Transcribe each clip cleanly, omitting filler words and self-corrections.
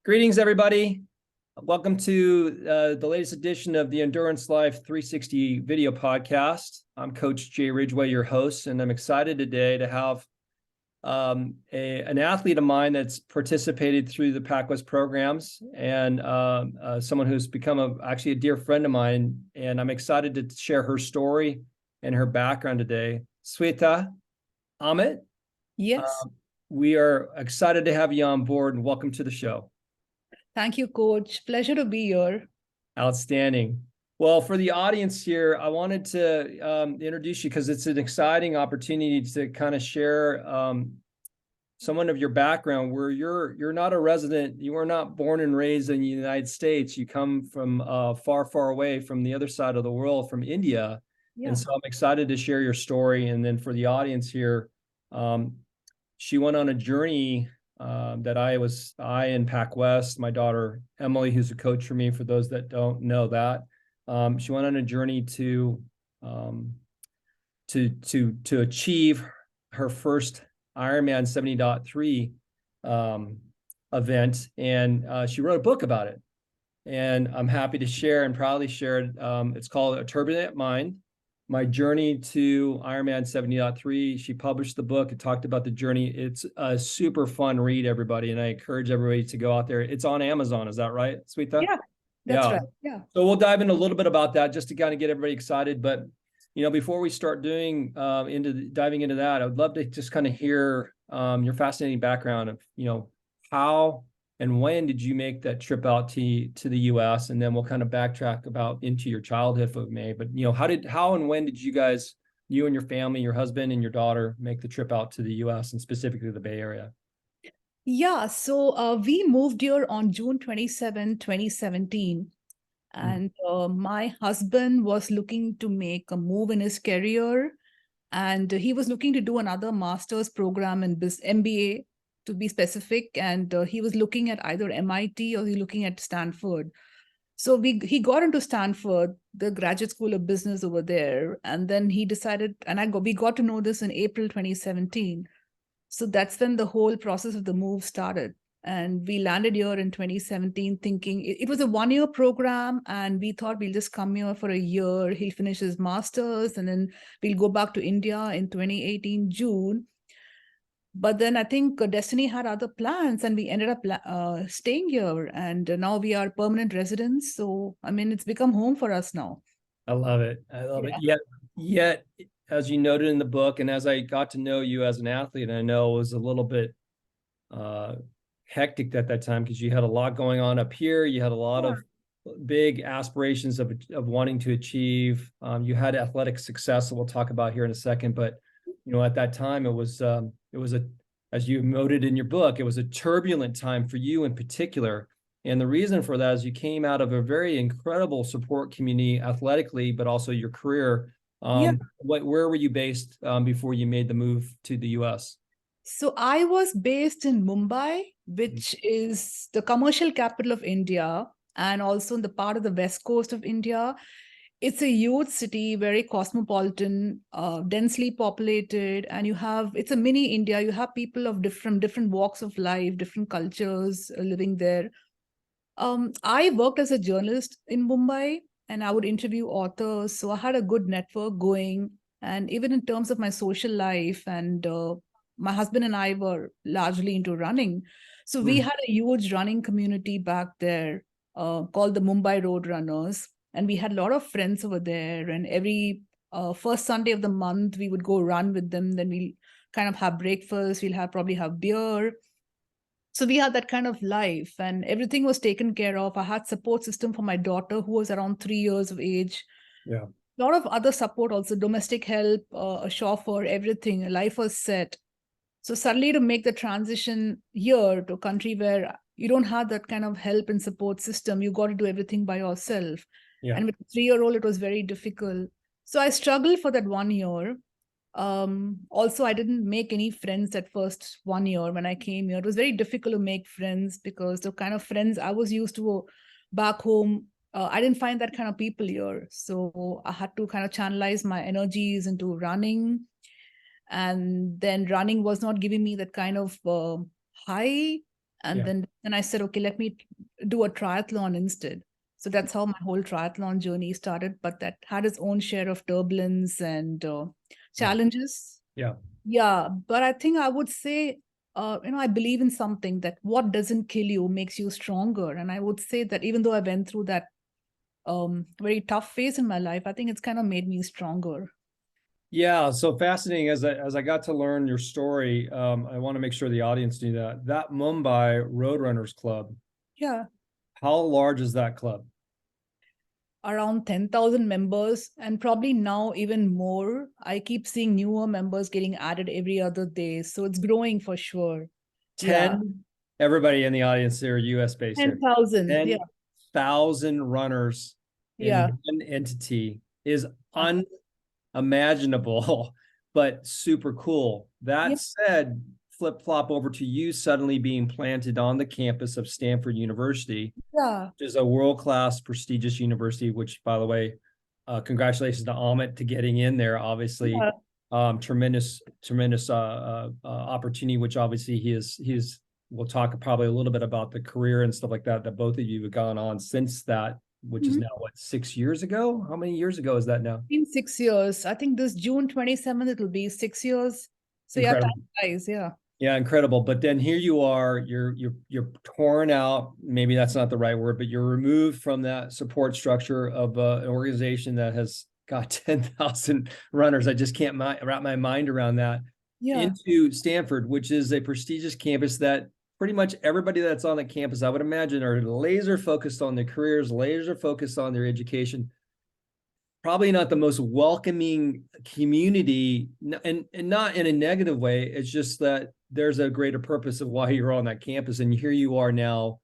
Greetings, everybody. Welcome to the latest edition of the Endurance Life 360 video podcast. I'm Coach Jay Ridgway, your host, and I'm excited today to have an athlete of mine that's participated through the PacWest programs and someone who's become actually a dear friend of mine. And I'm excited to share her story and her background today. Swetha, Amit. Yes. We are excited to have you on board and welcome to the show. Thank you, Coach. Pleasure to be here. Outstanding. Well, for the audience here, I wanted to introduce you because it's an exciting opportunity to kind of share someone of your background where you're not a resident, you were not born and raised in the United States. You come from far, far away from the other side of the world, from India. Yeah. And so I'm excited to share your story. And then for the audience here, she went on a journey that I and PacWest, my daughter Emily, who's a coach for me, for those that don't know that, she went on a journey to achieve her first Ironman 70.3 event, and she wrote a book about it. And I'm happy to share and proudly share it. It's called A Turbulent Mind: My Journey to Ironman 70.3. She published the book. It talked about the journey. It's a super fun read, everybody. And I encourage everybody to go out there. It's on Amazon. Is that right, Swetha? Yeah, that's right. Yeah. So we'll dive in a little bit about that just to kind of get everybody excited. But, you know, before we start diving into that, I would love to just kind of hear your fascinating background of, you know, how and when did you make that trip out to the U.S.? And then we'll kind of backtrack about into your childhood, if it may. But, you know, how and when did you guys, you and your family, your husband and your daughter, make the trip out to the U.S. and specifically the Bay Area? Yeah, so we moved here on June 27, 2017. And my husband was looking to make a move in his career. And he was looking to do another master's program in MBA, to be specific, and he was looking at either MIT or he looking at Stanford. So he got into Stanford, the graduate school of business over there, and then he decided, and we got to know this in April 2017. So that's when the whole process of the move started. And we landed here in 2017 thinking it was a one-year program, and we thought we'll just come here for a year. He'll finish his master's, and then we'll go back to India in 2018 June. But then I think Destiny had other plans, and we ended up staying here. And now we are permanent residents. So, I mean, it's become home for us now. I love it. I love it. Yet, as you noted in the book, and as I got to know you as an athlete, I know it was a little bit hectic at that time because you had a lot going on up here. You had a lot of big aspirations of wanting to achieve. You had athletic success that we'll talk about here in a second. But, you know, at that time, it was as you noted in your book, it was a turbulent time for you in particular. And the reason for that is you came out of a very incredible support community athletically, but also your career. Where were you based before you made the move to the US? So I was based in Mumbai, which is the commercial capital of India, and also in the part of the west coast of India. It's a huge city, very cosmopolitan, densely populated, and it's a mini India. You have people of different walks of life, different cultures living there. I worked as a journalist in Mumbai, and I would interview authors. So I had a good network going. And even in terms of my social life, and my husband and I were largely into running. So we had a huge running community back there called the Mumbai Road Runners. And we had a lot of friends over there. And every first Sunday of the month, we would go run with them. Then we'll kind of have breakfast. We'll probably have beer. So we had that kind of life, and everything was taken care of. I had support system for my daughter, who was around 3 years of age. Yeah. A lot of other support also, domestic help, a chauffeur, everything. Life was set. So suddenly to make the transition here to a country where you don't have that kind of help and support system, you got to do everything by yourself. Yeah. And with a 3-year-old, it was very difficult. So I struggled for that 1 year. Also, I didn't make any friends at first 1 year when I came here. It was very difficult to make friends because the kind of friends I was used to back home, I didn't find that kind of people here. So I had to kind of channelize my energies into running. And then running was not giving me that kind of high And then I said, okay, let me do a triathlon instead. So that's how my whole triathlon journey started. But that had its own share of turbulence and challenges. Yeah. Yeah, but I think I would say, I believe in something that what doesn't kill you makes you stronger. And I would say that even though I went through that very tough phase in my life, I think it's kind of made me stronger. Yeah, so fascinating. As I got to learn your story, I want to make sure the audience knew that Mumbai Roadrunners Club. Yeah. How large is that club? Around 10,000 members, and probably now even more. I keep seeing newer members getting added every other day. So it's growing for sure. Yeah. 10, everybody in the audience here, US based here. 10,000. Yeah. 10,000 runners in Yeah. one entity is unimaginable, but super cool. Yeah. That said, flip flop over to you suddenly being planted on the campus of Stanford University, Yeah. which is a world-class prestigious university, which, by the way, congratulations to Amit to getting in there, obviously. Yeah. Tremendous opportunity, which obviously we'll talk probably a little bit about the career and stuff like that both of you have gone on since that, which is now what, 6 years ago? How many years ago is that now? Been 6 years. I think this June 27th, it'll be 6 years. So yeah, Incredible. time flies, yeah. Yeah, incredible. But then here you are, you're torn out. Maybe that's not the right word, but you're removed from that support structure of an organization that has got 10,000 runners. I just can't wrap my mind around that. Yeah. Into Stanford, which is a prestigious campus that pretty much everybody that's on the campus, I would imagine, are laser focused on their careers, laser focused on their education. Probably not the most welcoming community, and not in a negative way. It's just that there's a greater purpose of why you're on that campus. And here you are now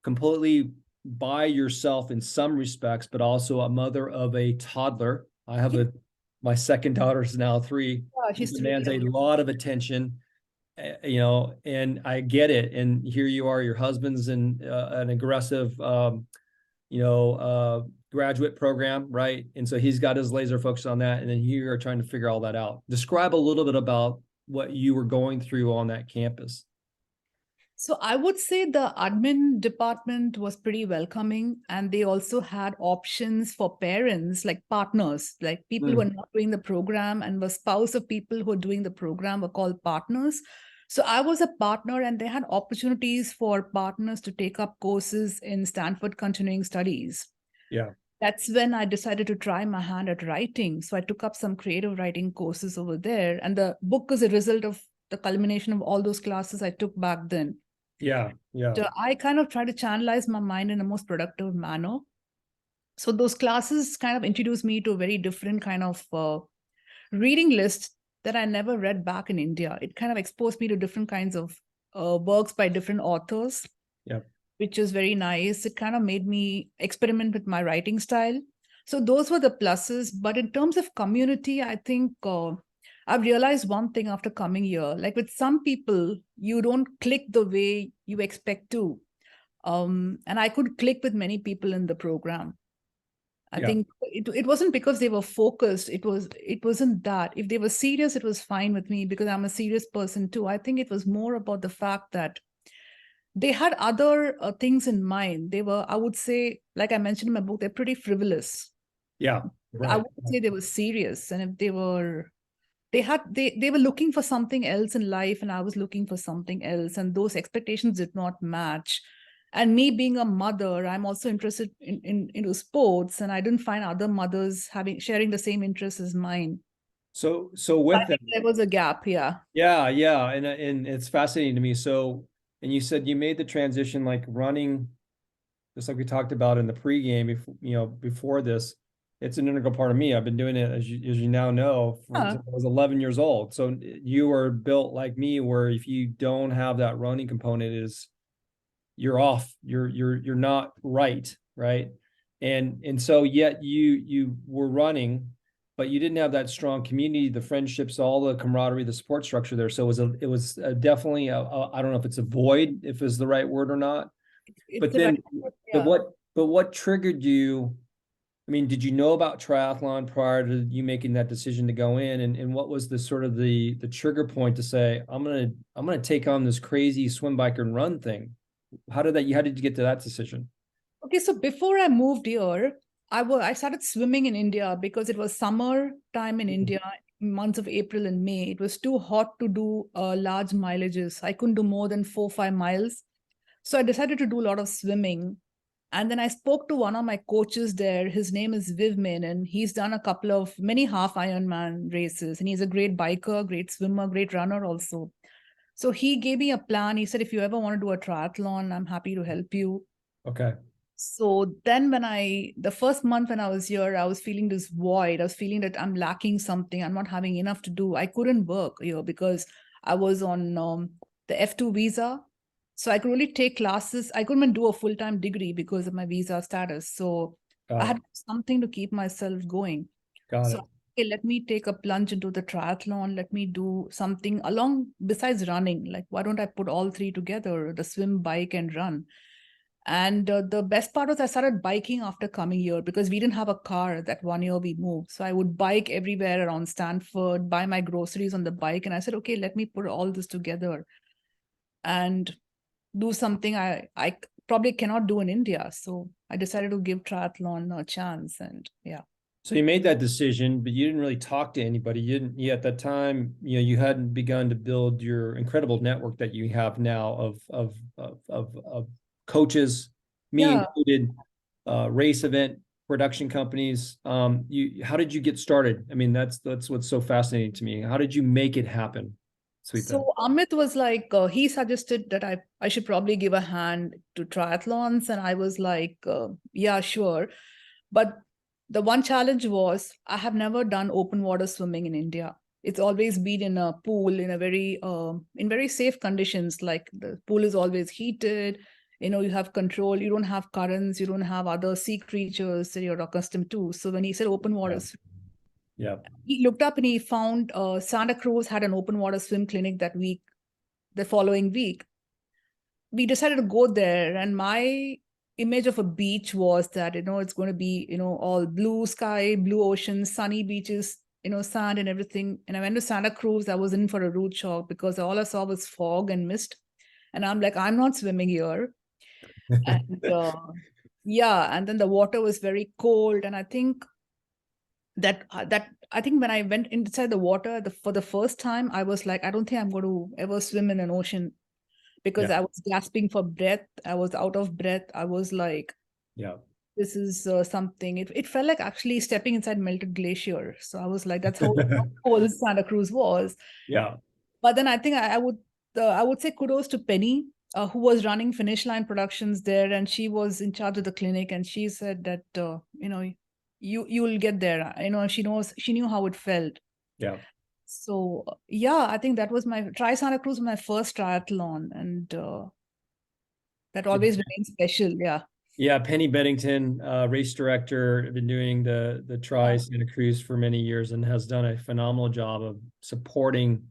completely by yourself in some respects, but also a mother of a toddler. I have my second daughter is now 3. She demands a lot of attention, and I get it. And here you are, your husband's in an aggressive, graduate program, right? And so he's got his laser focus on that. And then you are trying to figure all that out. Describe a little bit about what you were going through on that campus. So I would say the admin department was pretty welcoming, and they also had options for parents, like partners, like people who are not doing the program and were spouse of people who are doing the program were called partners. So I was a partner, and they had opportunities for partners to take up courses in Stanford Continuing Studies. Yeah. That's when I decided to try my hand at writing. So I took up some creative writing courses over there. And the book is a result of the culmination of all those classes I took back then. Yeah. So I kind of try to channelize my mind in a most productive manner. So those classes kind of introduced me to a very different kind of reading list that I never read back in India. It kind of exposed me to different kinds of works by different authors. Yeah. Which is very nice. It kind of made me experiment with my writing style. So those were the pluses. But in terms of community, I think I've realized one thing after coming here. Like with some people, you don't click the way you expect to. And I could click with many people in the program. I think it wasn't because they were focused. It wasn't that. If they were serious, it was fine with me because I'm a serious person too. I think it was more about the fact that they had other things in mind. They were, I would say, like I mentioned in my book, they're pretty frivolous. Yeah. Right. I would say they were serious. And if they were looking for something else in life, and I was looking for something else, and those expectations did not match. And me being a mother, I'm also interested into sports, and I didn't find other mothers sharing the same interests as mine. So with that, there was a gap. Yeah. Yeah. And it's fascinating to me. So, and you said you made the transition, like running, just like we talked about in the pregame, before this. It's an integral part of me. I've been doing it, as you now know, since I was 11 years old. So you are built like me, where if you don't have that running component, you're off. You're not right. And so yet you were running, but you didn't have that strong community, the friendships, all the camaraderie, the support structure there. So it was definitely I don't know if it's a void, if is the right word or not. But then, what triggered you I mean, did you know about triathlon prior to you making that decision to go in? And what was the sort of the trigger point to say, I'm gonna take on this crazy swim, bike, and run thing? How did you get to that decision? Okay, so before I moved here, I started swimming in India because it was summer time in India, months of April and May. It was too hot to do large mileages. I couldn't do more than 4 or 5 miles. So I decided to do a lot of swimming. And then I spoke to one of my coaches there. His name is Vivmin, and he's done a couple of many half Ironman races. And he's a great biker, great swimmer, great runner also. So he gave me a plan. He said, if you ever want to do a triathlon, I'm happy to help you. Okay. So then the first month when I was here, I was feeling this void. I was feeling that I'm lacking something. I'm not having enough to do. I couldn't work here because I was on the F2 visa. So I could only take classes. I couldn't even do a full-time degree because of my visa status. So I Got had it. something to keep myself going. Got So it. okay, let me take a plunge into the triathlon. Let me do something along besides running. Like, why don't I put all three together, the swim, bike, and run? And the best part was I started biking after coming here because we didn't have a car that 1 year we moved. So I would bike everywhere around Stanford, buy my groceries on the bike. And I said, okay, let me put all this together and do something I probably cannot do in India. So I decided to give triathlon a chance. And yeah. So you made that decision, but you didn't really talk to anybody. You at that time, you hadn't begun to build your incredible network that you have now of coaches, me Yeah. included, race event production companies. How did you get started? I mean, that's what's so fascinating to me. How did you make it happen, Swetha? So Amit was like, he suggested that I should probably give a hand to triathlons. And I was like, yeah, sure. But the one challenge was I have never done open water swimming in India. It's always been in a pool in very safe conditions. Like the pool is always heated. You have control. You don't have currents. You don't have other sea creatures that you're accustomed to. So when he said open water, Yeah. Yeah. he looked up and he found Santa Cruz had an open water swim clinic that week, the following week. We decided to go there, and my image of a beach was that it's going to be all blue sky, blue ocean, sunny beaches, sand and everything. And I went to Santa Cruz. I was in for a rude shock because all I saw was fog and mist, and I'm like, I'm not swimming here. And yeah, and then the water was very cold, and I think that I think when I went inside the water for the first time, I was like, I don't think I'm going to ever swim in an ocean because Yeah. I was gasping for breath. I was out of breath. I was like, Yeah. this is something. It felt like actually stepping inside melted glacier. So I was like, that's how cold Santa Cruz was. Yeah. But then I think I would say kudos to Penny, who was running Finish Line Productions there, and she was in charge of the clinic, and she said that you'll get there. She knew how it felt. Yeah. So yeah, I think that was my try Santa Cruz, my first triathlon, and that always remains special. Yeah. Yeah, Penny Bennington, race director, been doing the Tri Yeah. Santa Cruz for many years and has done a phenomenal job of supporting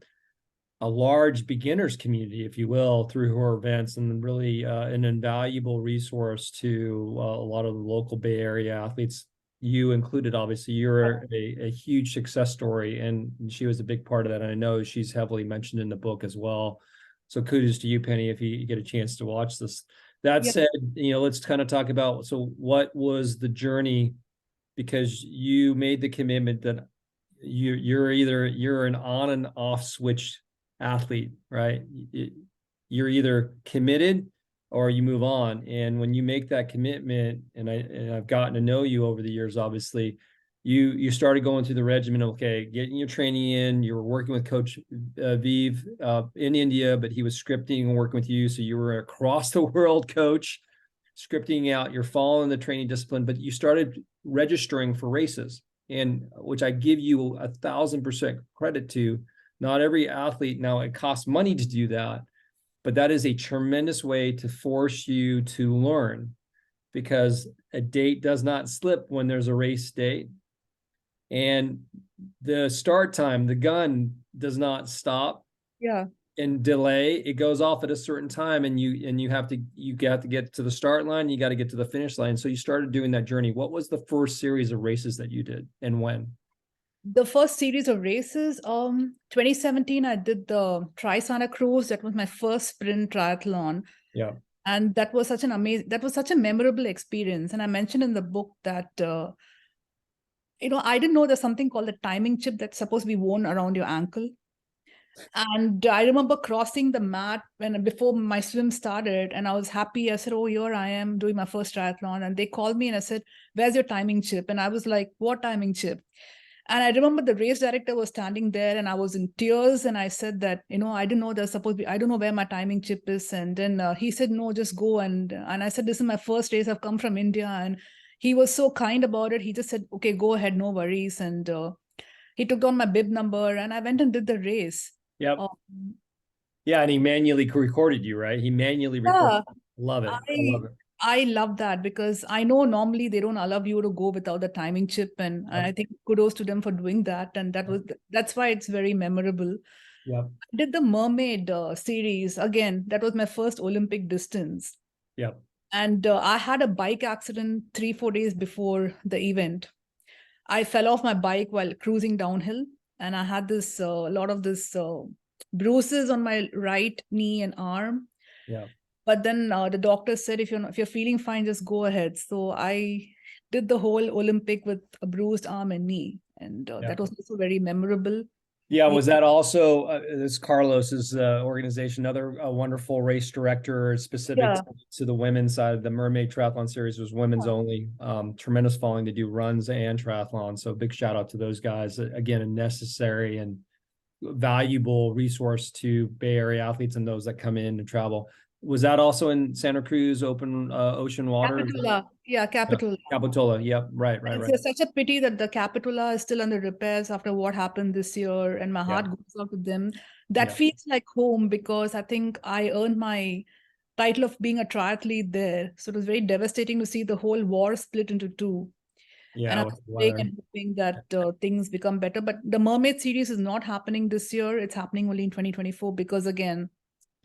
a large beginners community, if you will, through her events, and really an invaluable resource to a lot of the local Bay Area athletes. You included, obviously, you're a huge success story, and she was a big part of that. And I know she's heavily mentioned in the book as well. So kudos to you, Penny, if you get a chance to watch this. That Yeah. said, let's kind of talk about, so what was the journey? Because you made the commitment that you're an on and off switch athlete, right? You're either committed or you move on. And when you make that commitment, and I've gotten to know you over the years, obviously, you started going through the regimen. Okay, getting your training in. You were working with Coach Viv in India, but he was scripting and working with you, so you were across the world coach, scripting out. You're following the training discipline, but you started registering for races, and which I give you 1,000% credit to. Not every athlete, now it costs money to do that, but that is a tremendous way to force you to learn, because a date does not slip when there's a race date. And the start time, the gun does not stop. Yeah. and delay, it goes off at a certain time, and you have to get to the start line, you got to get to the finish line. So you started doing that journey. What was the first series of races that you did, and when? The first series of races, 2017, I did the Tri Santa Cruz. That was my first sprint triathlon. Yeah. And that was such a memorable experience. And I mentioned in the book that, I didn't know there's something called the timing chip that's supposed to be worn around your ankle. And I remember crossing the mat before my swim started, and I was happy. I said, "Oh, here I am doing my first triathlon." And they called me and I said, "Where's your timing chip?" And I was like, "What timing chip?" And I remember the race director was standing there, and I was in tears. And I said that, I didn't know there's supposed to be, I don't know where my timing chip is. And then he said, "No, just go." And I said, "This is my first race. I've come from India." And he was so kind about it. He just said, "Okay, go ahead, no worries." And he took down my bib number, and I went and did the race. Yep. Um, Yeah, and he manually recorded you, right? He manually recorded. yeah, Love it. I I love it. I love that, because I know normally they don't allow you to go without the timing chip, and Yep. I think kudos to them for doing that. And that's why it's very memorable. Yep. I did the mermaid series again. That was my first Olympic distance, Yep. and I had a bike accident 3-4 days before the event. I fell off my bike while cruising downhill, and I had this a lot of this bruises on my right knee and arm. Yep. But then the doctor said, if you're feeling fine, just go ahead. So I did the whole Olympic with a bruised arm and knee, and that Yep. was also very memorable. Yeah, We, was that also this Carlos's organization, another wonderful race director specific yeah, to the women's side of the Mermaid Triathlon Series was women's only. Tremendous following to do runs and triathlon. So big shout out to those guys. Again, a necessary and valuable resource to Bay Area athletes and those that come in to travel. Was that also in Santa Cruz open ocean water? Capitola, yeah, Yeah. Capitola. Capitola. Yep. Right. Right. It's Right. such a pity that the Capitola is still under repairs after what happened this year, and my Yeah. heart goes out to them. That Yeah. feels like home, because I think I earned my title of being a triathlete there. So it was very devastating to see the whole war split into two. And Yeah. I'm With the praying weather. and hoping that things become better. But the Mermaid series is not happening this year. It's happening only in 2024 because, again,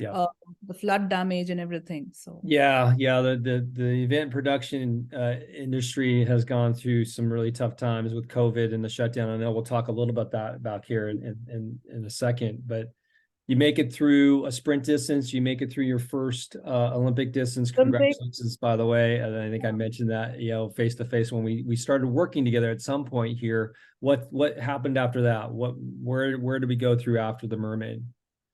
Yeah. the flood damage and everything. So Yeah, yeah. The event production industry has gone through some really tough times with COVID and the shutdown. I know we'll talk a little about that about here in a second. But you make it through a sprint distance. You make it through your first Olympic distance. Olympic, Congratulations, by the way. And I think I mentioned that face to face when we started working together at some point here. What happened after that? Where did we go through after the Mermaid?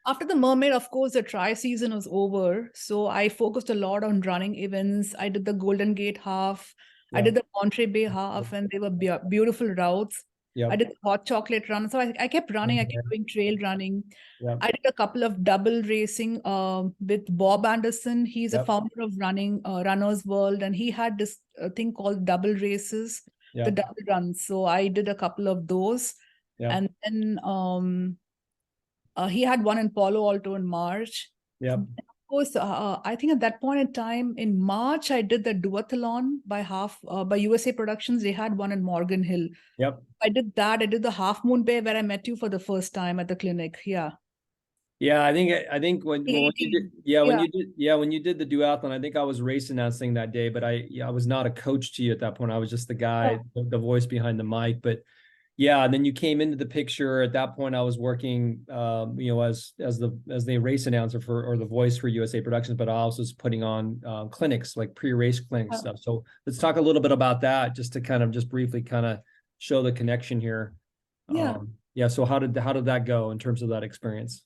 after the Mermaid, of course, the tri season was over. So I focused a lot on running events. I did the Golden Gate half. I Yeah. did the Monterey Bay half, and they were beautiful routes. I Yep. did the hot chocolate run. So I kept running. I kept doing trail running. Yep. I did a couple of double racing with Bob Anderson. He's a Yep. founder of Runners World, and he had this thing called double races, the Yep. double runs. So I did a couple of those, Yep. and then he had one in Palo Alto in March. Yep. Of course, I think at that point in time in March, I did the duathlon by USA Productions. They had one in Morgan Hill. Yep. I did that. I did the Half Moon Bay where I met you for the first time at the clinic. Yeah. Yeah, I think when you did 18. when Yeah. you did the duathlon, I think I was race announcing that day, but I was not a coach to you at that point. I was just the guy, the voice behind the mic. But yeah, and then you came into the picture. At that point, I was working as the race announcer for or the voice for USA Productions, but I also was putting on clinics, like pre-race clinic stuff. So let's talk a little bit about that, just to kind of just briefly kind of show the connection here. Yeah. Yeah, so how did that go in terms of that experience?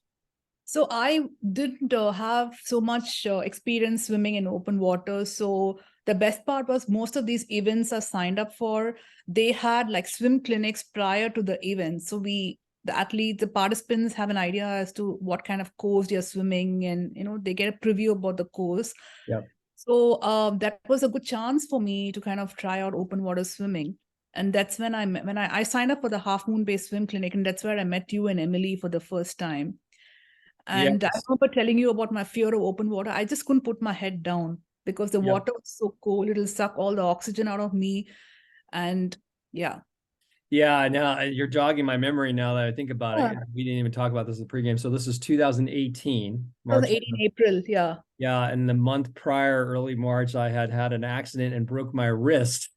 So I didn't have so much experience swimming in open water. So the best part was most of these events are signed up for. They had like swim clinics prior to the event. So the athletes, the participants have an idea as to what kind of course they're swimming, and they get a preview about the course. Yeah. So that was a good chance for me to kind of try out open water swimming. And that's when I signed up for the Half Moon Bay Swim Clinic, and that's where I met you and Emily for the first time. And I Yes. remember telling you about my fear of open water. I just couldn't put my head down because the Yeah. water was so cold. It'll suck all the oxygen out of me. And yeah. Yeah, now you're jogging my memory now that I think about it. Yeah. We didn't even talk about this in the pregame. So this is 2018, March. 2018 April. Yeah. Yeah, and the month prior, early March, I had an accident and broke my wrist.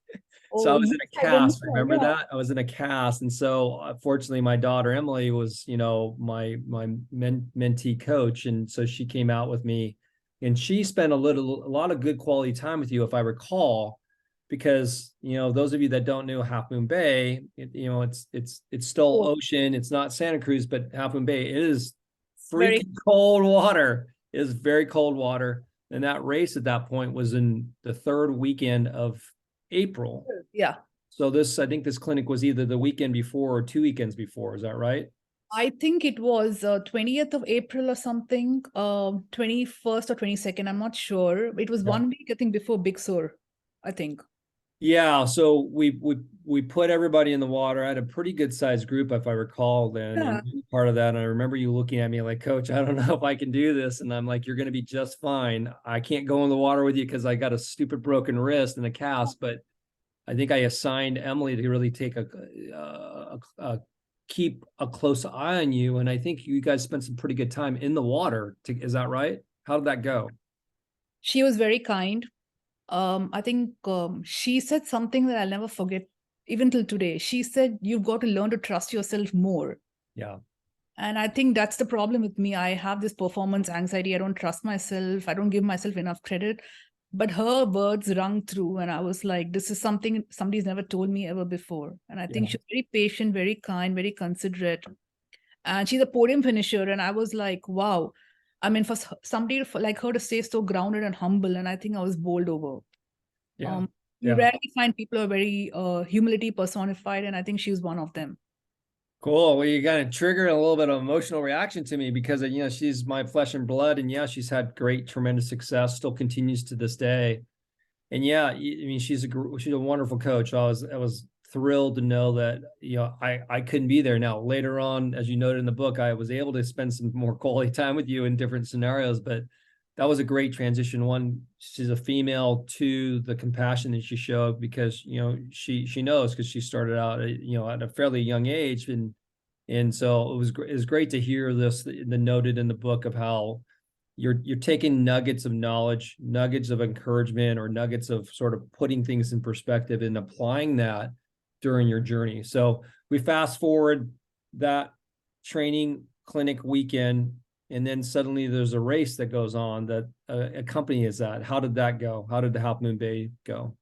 So I Oh, was yes, in a I cast. remember. Remember Yeah. that? I was in a cast, and so fortunately, my daughter Emily was, my mentee coach, and so she came out with me, and she spent a lot of good quality time with you, if I recall, because those of you that don't know Half Moon Bay, it's still Oh, ocean. It's not Santa Cruz, but Half Moon Bay, it is very freaking cold water. It is very cold water, and that race at that point was in the third weekend of April. good. Yeah. So I think this clinic was either the weekend before or 2 weekends before. Is that right? I think it was 20th of April or something, 21st or 22nd. I'm not sure. It was Yeah. 1 week, I think, before Big Sur, I think. Yeah. So we put everybody in the water. I had a pretty good sized group, if I recall then, Yeah. and part of that. And I remember you looking at me like, Coach, I don't know if I can do this. And I'm like, you're going to be just fine. I can't go in the water with you because I got a stupid broken wrist and a cast, but I think I assigned Emily to really take keep a close eye on you. And I think you guys spent some pretty good time in the water. Is that right? How did that go? She was very kind. I think she said something that I'll never forget, even till today. She said, "You've got to learn to trust yourself more." Yeah. And I think that's the problem with me. I have this performance anxiety. I don't trust myself. I don't give myself enough credit. But her words rung through, and I was like, this is something somebody's never told me ever before. And I think Yeah. she's very patient, very kind, very considerate. And she's a podium finisher. And I was like, wow. I mean, for somebody like her to stay so grounded and humble, and I think I was bowled over. Yeah. You Yeah. rarely find people who are very humility personified, and I think she's one of them. Cool. Well, you got to trigger a little bit of emotional reaction to me because she's my flesh and blood, and yeah, she's had great, tremendous success, still continues to this day. And yeah, I mean, she's a wonderful coach. I was thrilled to know that I couldn't be there. Now later on, as you noted in the book, I was able to spend some more quality time with you in different scenarios, but that was a great transition. One, she's a female. Two, the compassion that she showed because she knows because she started out at a fairly young age, and so it was great to hear the noted in the book of how you're taking nuggets of knowledge, nuggets of encouragement, or nuggets of sort of putting things in perspective and applying that during your journey. So we fast forward that training clinic weekend, and then suddenly there's a race that goes on that accompanies that. How did that go? How did the Half Moon Bay go?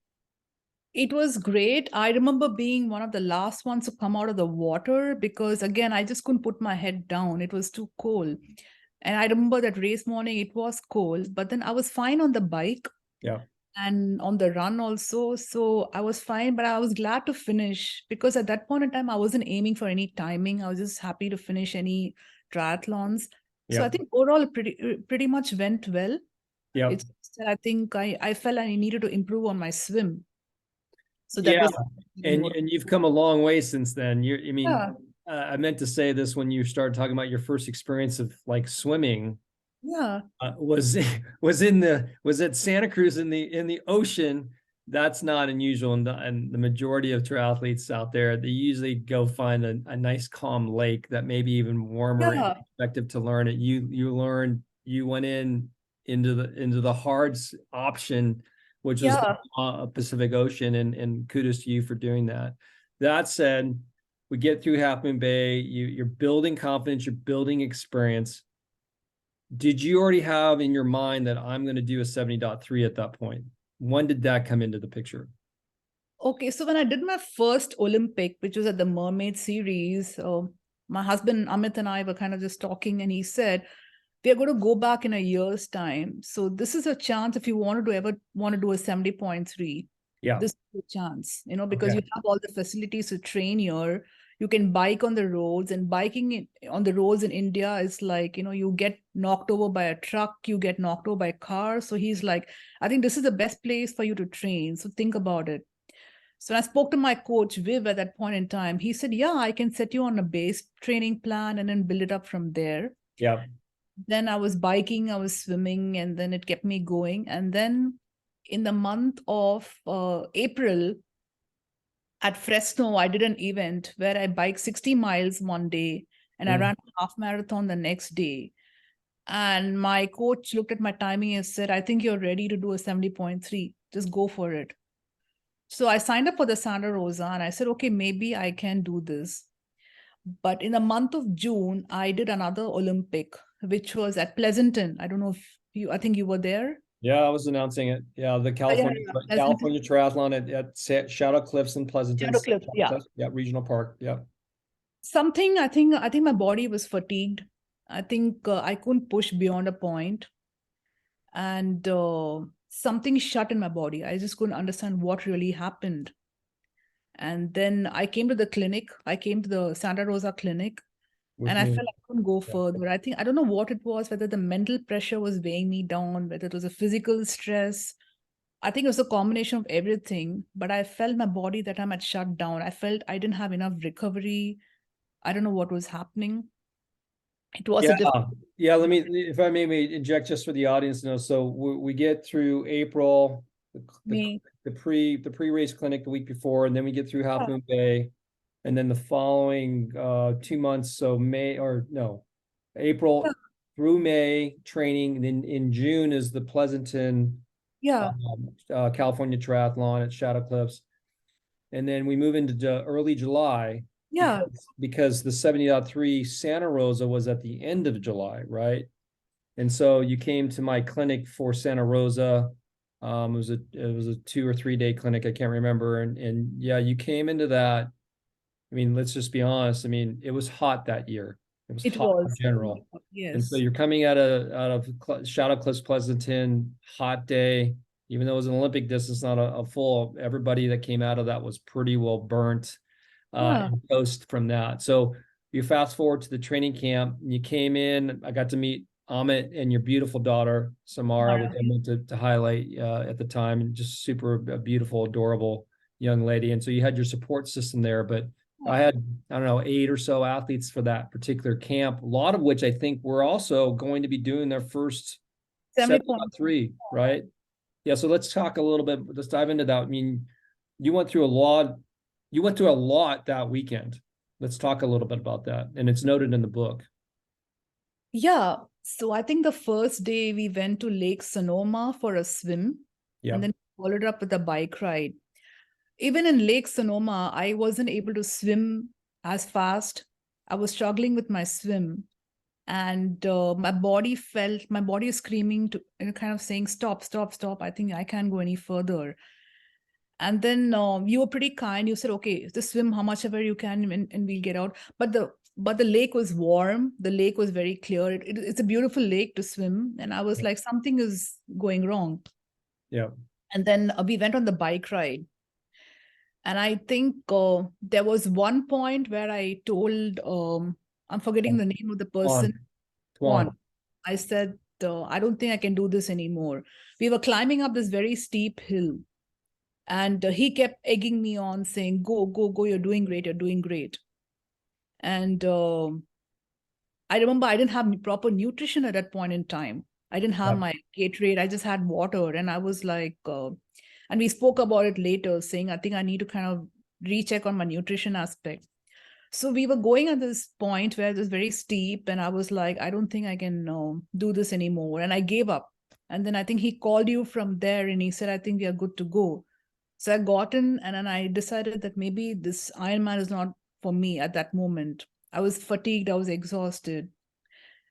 It was great. I remember being one of the last ones to come out of the water because, again, I just couldn't put my head down. It was too cold. And I remember that race morning, it was cold, but then I was fine on the bike Yeah. and on the run also. So I was fine, but I was glad to finish because at that point in time, I wasn't aiming for any timing. I was just happy to finish any triathlons. So I Yeah. think overall, pretty much went well. Yeah. It's just that I think I felt I needed to improve on my swim. So that Yeah. was And more. you've come a long way since then. I mean, Yeah, I meant to say this when you started talking about your first experience of like swimming. yeah, Was was at Santa Cruz in the ocean. That's not unusual, and the majority of triathletes out there, they usually go find a nice calm lake that may be even warmer and yeah, effective to learn it. You went into the hard option, which was yeah. Pacific Ocean, and kudos to you for doing that. That said, we get through Half Moon Bay. You're building confidence, you're building experience. Did you already have in your mind that I'm going to do a 70.3 at that point? When did that come into the picture? Okay, so when I did my first Olympic, which was at the Mermaid Series, my husband Amit and I were kind of just talking, and he said, "We are going to go back in a year's time. So this is a chance if you ever want to do a 70.3, Yeah. this is a chance, because Okay. you have all the facilities to train here. You can bike on the roads, and on the roads in India is like, you get knocked over by a truck, you get knocked over by a car. So he's like, I think this is the best place for you to train. So think about it." So I spoke to my coach, Viv, at that point in time. He said, "Yeah, I can set you on a base training plan and then build it up from there." Yeah. Then I was biking, I was swimming, and then it kept me going. And then in the month of April, at Fresno, I did an event where I biked 60 miles one day and I Mm. ran a half marathon the next day. And my coach looked at my timing and said, I think you're ready to do a 70.3. Just go for it. So I signed up for the Santa Rosa and I said, okay, maybe I can do this. But in the month of June, I did another Olympic, which was at Pleasanton. I don't know if I think you were there. Yeah, I was announcing it. Yeah, the Yeah, California yeah, Pleasanton. California Triathlon at Shadow Cliffs in Pleasanton. Shadow Cliff, yeah. Yeah, regional park. Yeah. Something I think my body was fatigued. I think I couldn't push beyond a point, and something shut in my body. I just couldn't understand what really happened. And then I came to the clinic. I came to the Santa Rosa clinic, With and I me. felt I couldn't go Yeah. further. I don't know what it was, whether the mental pressure was weighing me down, whether it was a physical stress. I think it was a combination of everything, but I felt my body that time had shut down. I felt I didn't have enough recovery. I don't know what was happening. It was Yeah. a different Yeah. Let me, if I may inject just for the audience to know. So we get through April, the, me. the pre-race clinic the week before, and then we get through Half Moon Bay. And then the following 2 months, so May or no, Yeah, April through May training. And then in June is the Pleasanton yeah, California Triathlon at Shadow Cliffs. And then we move into early July yeah, because the 70.3 Santa Rosa was at the end of July, right? And so you came to my clinic for Santa Rosa. It was a 2 or 3 day clinic, I can't remember. And yeah, you came into that. I mean, let's just be honest. I mean, it was hot that year. It was it hot in was. general. And so Yes. you're coming out of Shadow Cliffs, Pleasanton, hot day. Even though it was an Olympic distance, not a full. Everybody that came out of that was pretty well burnt Yeah, and post from that. So you fast forward to the training camp. And you came in. I got to meet Amit and your beautiful daughter Samara, which Mara. I meant to highlight at the time, and just super beautiful, adorable young lady. And so you had your support system there, but I Yeah. had, I don't know, 8 or so athletes for that particular camp, a lot of which I think were also going to be doing their first 70 point. 7.3, right? Yeah, so let's talk a little bit, let's dive into that. I mean, you went through a lot, you went through a lot that weekend. Let's talk a little bit about that. And it's noted in the book. Yeah. So I think the first day we went to Lake Sonoma for a swim and Yeah. then followed up with a bike ride. Even in Lake Sonoma, I wasn't able to swim as fast. I was struggling with my swim. And my body is screaming to, kind of saying, stop, stop, stop. I think I can't go any further. And then you were pretty kind. You said, okay, just swim how much ever you can and we'll get out. But the lake was warm. The lake was very clear. It's a beautiful lake to swim. And I was like, something is going wrong. Yeah. And then we went on the bike ride. And I think there was one point where I told, I'm forgetting the name of the person, Tuan. Juan. Tuan. I said, I don't think I can do this anymore. We were climbing up this very steep hill. And he kept egging me on, saying, go, go, go, you're doing great, you're doing great. And I remember I didn't have proper nutrition at that point in time. I didn't have Yeah. my Gatorade, I just had water. And I was like, and we spoke about it later, saying, I think I need to kind of recheck on my nutrition aspect. So we were going at this point where it was very steep, and I was like, I don't think I can do this anymore. And I gave up. And then I think he called you from there and he said, I think we are good to go. So I got in and then I decided that maybe this Ironman is not for me at that moment. I was fatigued, I was exhausted.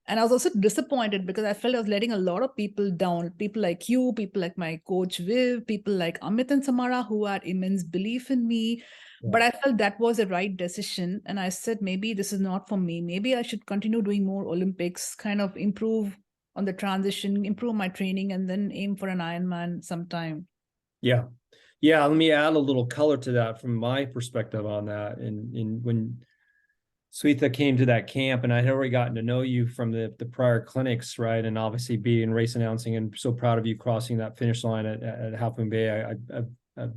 And I was also disappointed because I felt I was letting a lot of people down. People like you, people like my coach Viv, people like Amit and Samara who had immense belief in me. Yeah. But I felt that was the right decision. And I said, maybe this is not for me. Maybe I should continue doing more Olympics, kind of improve on the transition, improve my training, and then aim for an Ironman sometime. Yeah. Yeah. Let me add a little color to that from my perspective on that. And when Swetha came to that camp, and I had already gotten to know you from the prior clinics, right? And obviously being race announcing, and so proud of you crossing that finish line at Half Moon Bay. I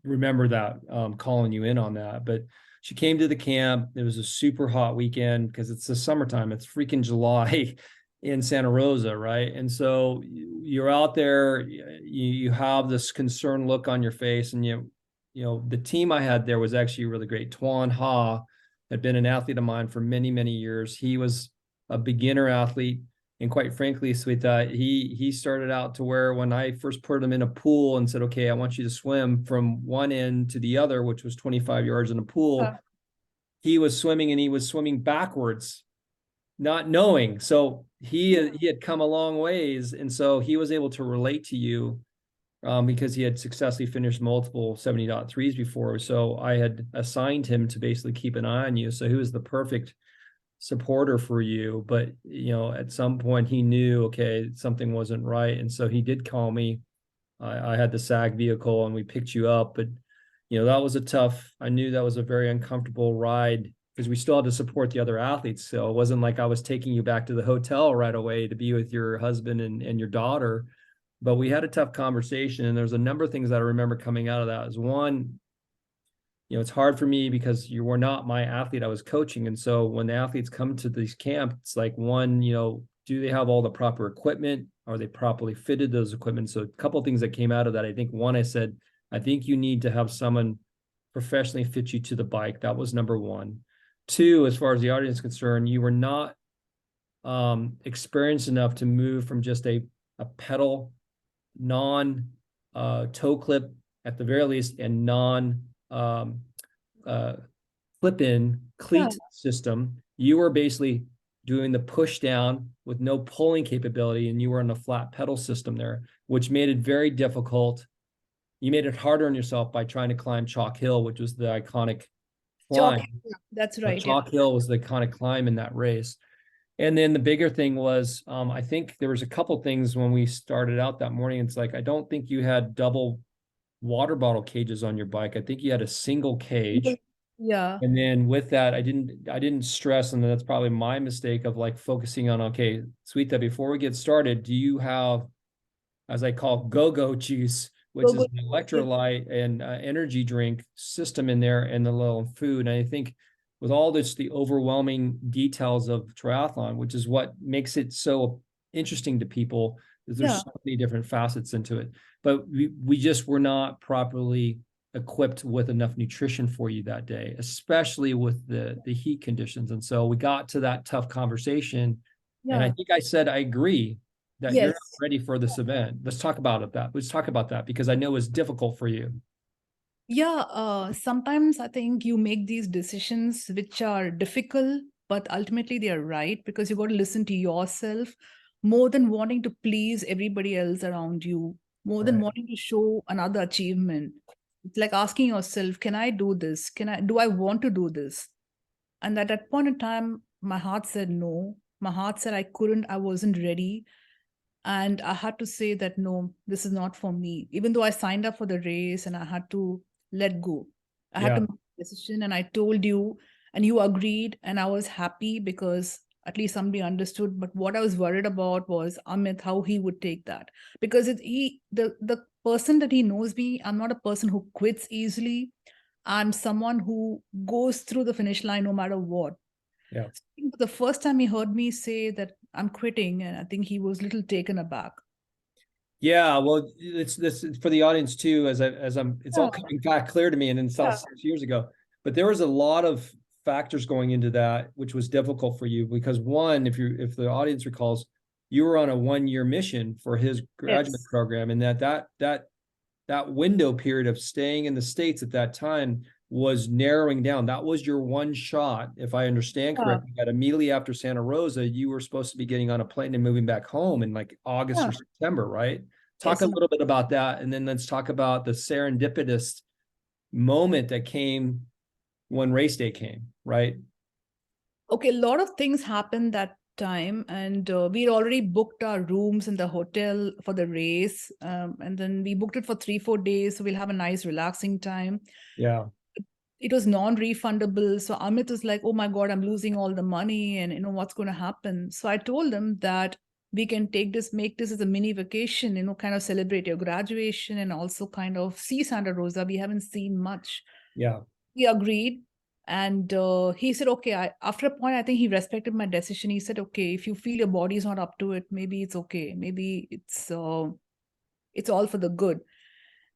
remember that calling you in on that. But she came to the camp. It was a super hot weekend because it's the summertime. It's freaking July in Santa Rosa, right? And so you're out there. You have this concerned look on your face, and the team I had there was actually really great. Tuan Ha had been an athlete of mine for many, many years. He was a beginner athlete. And quite frankly, Swetha, he started out to where when I first put him in a pool and said, okay, I want you to swim from one end to the other, which was 25 yards in a pool, he was swimming and he was swimming backwards, not knowing. So he had come a long ways. And so he was able to relate to you because he had successfully finished multiple 70.3s before. So I had assigned him to basically keep an eye on you. So he was the perfect supporter for you. But, at some point he knew, okay, something wasn't right. And so he did call me. I had the SAG vehicle and we picked you up. But, that was I knew that was a very uncomfortable ride because we still had to support the other athletes. So it wasn't like I was taking you back to the hotel right away to be with your husband and your daughter. But we had a tough conversation, and there's a number of things that I remember coming out of that. Is one, it's hard for me because you were not my athlete I was coaching. And so when the athletes come to these camps, it's like, one, do they have all the proper equipment? Are they properly fitted those equipment? So a couple of things that came out of that. I think one, I said, I think you need to have someone professionally fit you to the bike. That was number one. Two, as far as the audience is concerned, you were not experienced enough to move from just a pedal non toe clip at the very least and non clip in cleat system. You were basically doing the push down with no pulling capability, and you were on a flat pedal system there, which made it very difficult. You made it harder on yourself by trying to climb Chalk Hill, which was the iconic climb. That's right. Chalk Hill was the iconic climb in that race. And then the bigger thing was, I think there was a couple things when we started out that morning. It's like, I don't think you had double water bottle cages on your bike. I think you had a single cage. Yeah. And then with that, I didn't stress, and that's probably my mistake of like focusing on, okay, Swetha, before we get started, do you have, as I call, go-go juice, which is an electrolyte and energy drink system in there, and the little food. And I think with all this, the overwhelming details of triathlon, which is what makes it so interesting to people, is there's so many different facets into it. But we just were not properly equipped with enough nutrition for you that day, especially with the heat conditions. And so we got to that tough conversation. And I think I said, I agree that you're not ready for this event. Let's talk about that because I know it was difficult for you. Sometimes I think you make these decisions which are difficult, but ultimately they are right because you got to listen to yourself more than wanting to please everybody else around you, more than wanting to show another achievement. It's like asking yourself, can I do this? Do I want to do this? And at that point in time, my heart said no. My heart said I couldn't, I wasn't ready. And I had to say that, no, this is not for me. Even though I signed up for the race and I had to let go. I had to make a decision, and I told you, and you agreed, and I was happy because at least somebody understood. But what I was worried about was Amit, how he would take that. Because the person that he knows me, I'm not a person who quits easily. I'm someone who goes through the finish line no matter what. Yeah. So the first time he heard me say that I'm quitting, and I think he was a little taken aback. Yeah, well, it's this for the audience too, it's all coming back clear to me, and it's all 6 years ago. But there was a lot of factors going into that, which was difficult for you because one, if the audience recalls, you were on a 1-year mission for his graduate program, and that window period of staying in the States at that time was narrowing down. That was your one shot, if I understand correctly, that immediately after Santa Rosa, you were supposed to be getting on a plane and moving back home in like August or September, right? Talk a little bit about that, and then let's talk about the serendipitous moment that came when race day came, right? Okay, a lot of things happened that time, and we'd already booked our rooms in the hotel for the race, and then we booked it for 3-4 days, so we'll have a nice relaxing time. Yeah. It was non-refundable, so Amit was like, oh my god, I'm losing all the money, and what's going to happen. So I told him that we can make this as a mini vacation, kind of celebrate your graduation and also kind of see Santa Rosa. We haven't seen much. Yeah. He agreed. And he said, okay, after a point, I think he respected my decision. He said, okay, if you feel your body is not up to it, maybe it's okay. Maybe it's all for the good.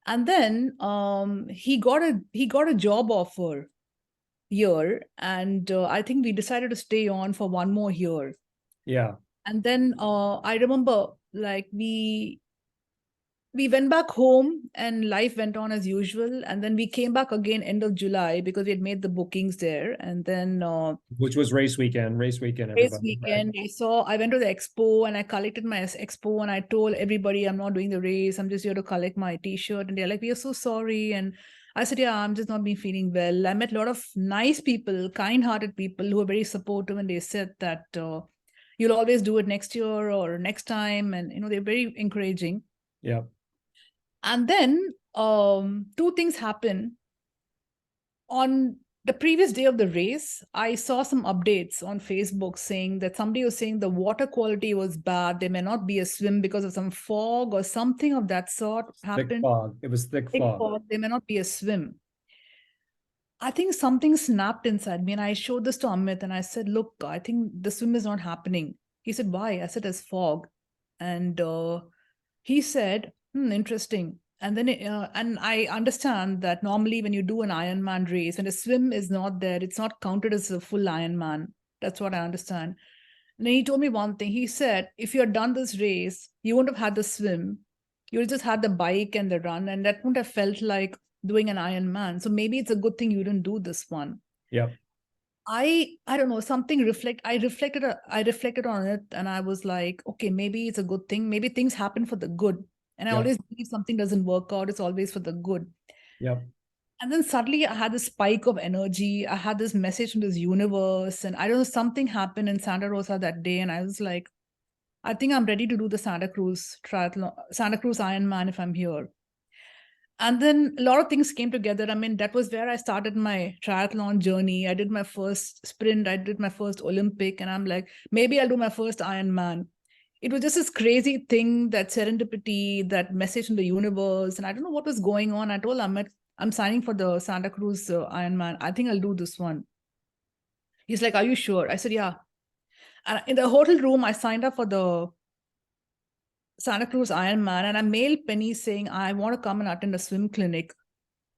And then he got a job offer year, and I think we decided to stay on for one more year. Yeah. And then I remember, like, we went back home and life went on as usual, and then we came back again end of July because we had made the bookings there. And then Which was race weekend, race everybody, right? weekend, I went to the expo and I collected my expo, and I told everybody I'm not doing the race, I'm just here to collect my t-shirt. And they're like, we are so sorry. And I said, yeah, I'm just not been feeling well. I met a lot of nice people, kind-hearted people who were very supportive, and they said that you'll always do it next year or next time. And they're very encouraging. Yeah. And then two things happen. On the previous day of the race, I saw some updates on Facebook saying that somebody was saying the water quality was bad. There may not be a swim because of some fog or something of that sort Thick happened. fog. It was thick Thick fog. fog. There may not be a swim. I think something snapped inside me, and I showed this to Amit and I said, look, I think the swim is not happening. He said, why? I said, there's fog. And he said, interesting. And then and I understand that normally when you do an Ironman race and a swim is not there, it's not counted as a full Ironman. That's what I understand. And then he told me one thing. He said, if you had done this race, you wouldn't have had the swim. You would have just had the bike and the run, and that wouldn't have felt like doing an Ironman. So maybe it's a good thing you didn't do this one. Yep. I don't know, something I reflected on it, and I was like, okay, maybe it's a good thing. Maybe things happen for the good. And I Yep. always believe something doesn't work out, it's always for the good. Yep. And then suddenly I had this spike of energy. I had this message from this universe, and I don't know, something happened in Santa Rosa that day, and I was like, I think I'm ready to do the Santa Cruz triathlon, Santa Cruz Ironman if I'm here. And then a lot of things came together. I mean, that was where I started my triathlon journey. I did my first sprint, I did my first Olympic, and I'm like, maybe I'll do my first Ironman. It was just this crazy thing, that serendipity, that message from the universe. And I don't know what was going on. I told Amit, I'm signing for the Santa Cruz Ironman. I think I'll do this one. He's like, are you sure? I said, yeah. And in the hotel room, I signed up for the Santa Cruz Ironman, and I mailed Penny saying, I want to come and attend a swim clinic.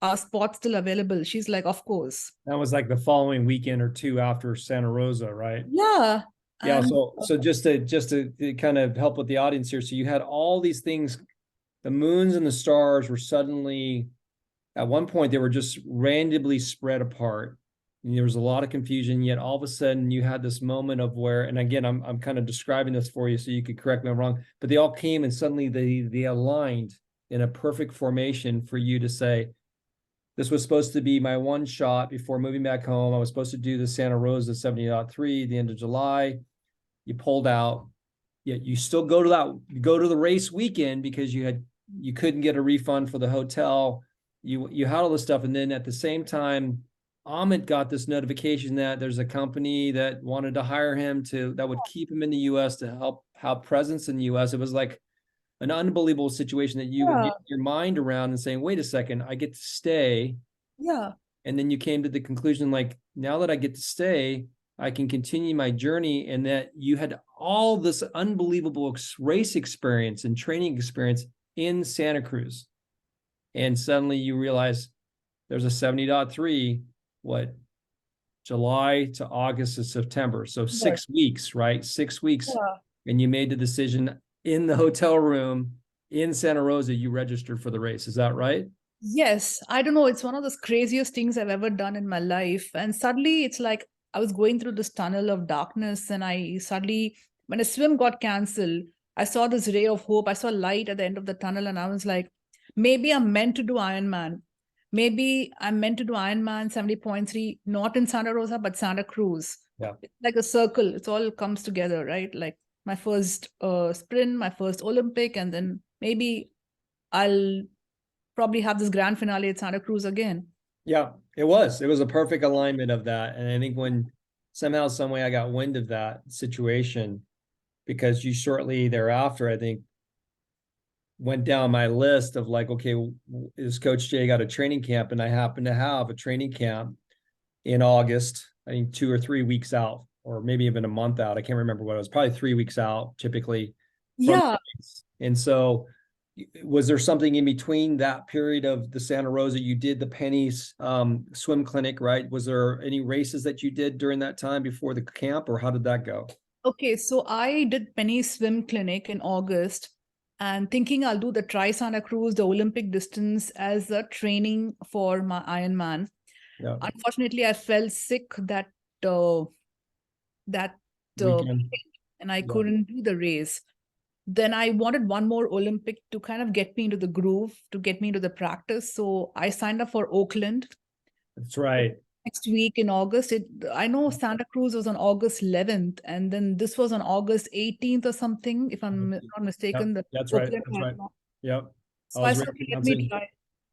Are spots still available? She's like, of course. That was like the following weekend or two after Santa Rosa, right? Yeah. Yeah. And So just to kind of help with the audience here. So you had all these things, the moons and the stars were suddenly, at one point, they were just randomly spread apart. And there was a lot of confusion, yet all of a sudden you had this moment of where, and again, I'm kind of describing this for you so you could correct me if I'm wrong, but they all came and suddenly they aligned in a perfect formation for you to say, this was supposed to be my one shot before moving back home. I was supposed to do the Santa Rosa 70.3 the end of July. You pulled out, yet you still go to the race weekend because you couldn't get a refund for the hotel. You had all this stuff, and then at the same time, Amit got this notification that there's a company that wanted to hire him that would keep him in the U.S. to help have presence in the U.S. It was like an unbelievable situation that you would yeah, get your mind around and saying, wait a second, I get to stay. yeah, And then you came to the conclusion, like, now that I get to stay, I can continue my journey. And that you had all this unbelievable race experience and training experience in Santa Cruz. And suddenly you realize there's a 70.3, July to August to September. So right. 6 weeks, right? 6 weeks. Yeah. And you made the decision in the hotel room in Santa Rosa, you registered for the race. Is that right? Yes. I don't know. It's one of those craziest things I've ever done in my life. And suddenly it's like I was going through this tunnel of darkness, and I suddenly, when a swim got cancelled, I saw this ray of hope. I saw light at the end of the tunnel, and I was like, maybe I'm meant to do Ironman. Maybe I'm meant to do Ironman 70.3, not in Santa Rosa, but Santa Cruz. Yeah. It's like a circle. It all comes together, right? Like my first sprint, my first Olympic, and then maybe I'll probably have this grand finale at Santa Cruz again. Yeah, it was. It was a perfect alignment of that. And I think when somehow, some way I got wind of that situation, because you shortly thereafter, I think, went down my list of like, okay, is Coach Jay got a training camp? And I happen to have a training camp in August, I think 2 or 3 weeks out, or maybe even a month out. I can't remember what it was, probably 3 weeks out typically from Yeah. the race. And so was there something in between that period of the Santa Rosa? You did the Penny's swim clinic, right? Was there any races that you did during that time before the camp, or how did that go? Okay, so I did Penny Swim Clinic in August and thinking I'll do the Tri Santa Cruz, the Olympic distance as a training for my Ironman. Yeah, Unfortunately, I fell sick uh, that weekend. weekend and I Yeah, couldn't do the race. Then I wanted one more Olympic to kind of get me into the groove, to get me into the practice. So I signed up for Oakland that's right. next week in August. I know Santa Cruz was on August 11th, and then this was on August 18th or something, if I'm not Yep, mistaken, the that's right. Oakland That's right. Triathlon. Yep. I So I was said, race okay, let me announcing. try. I was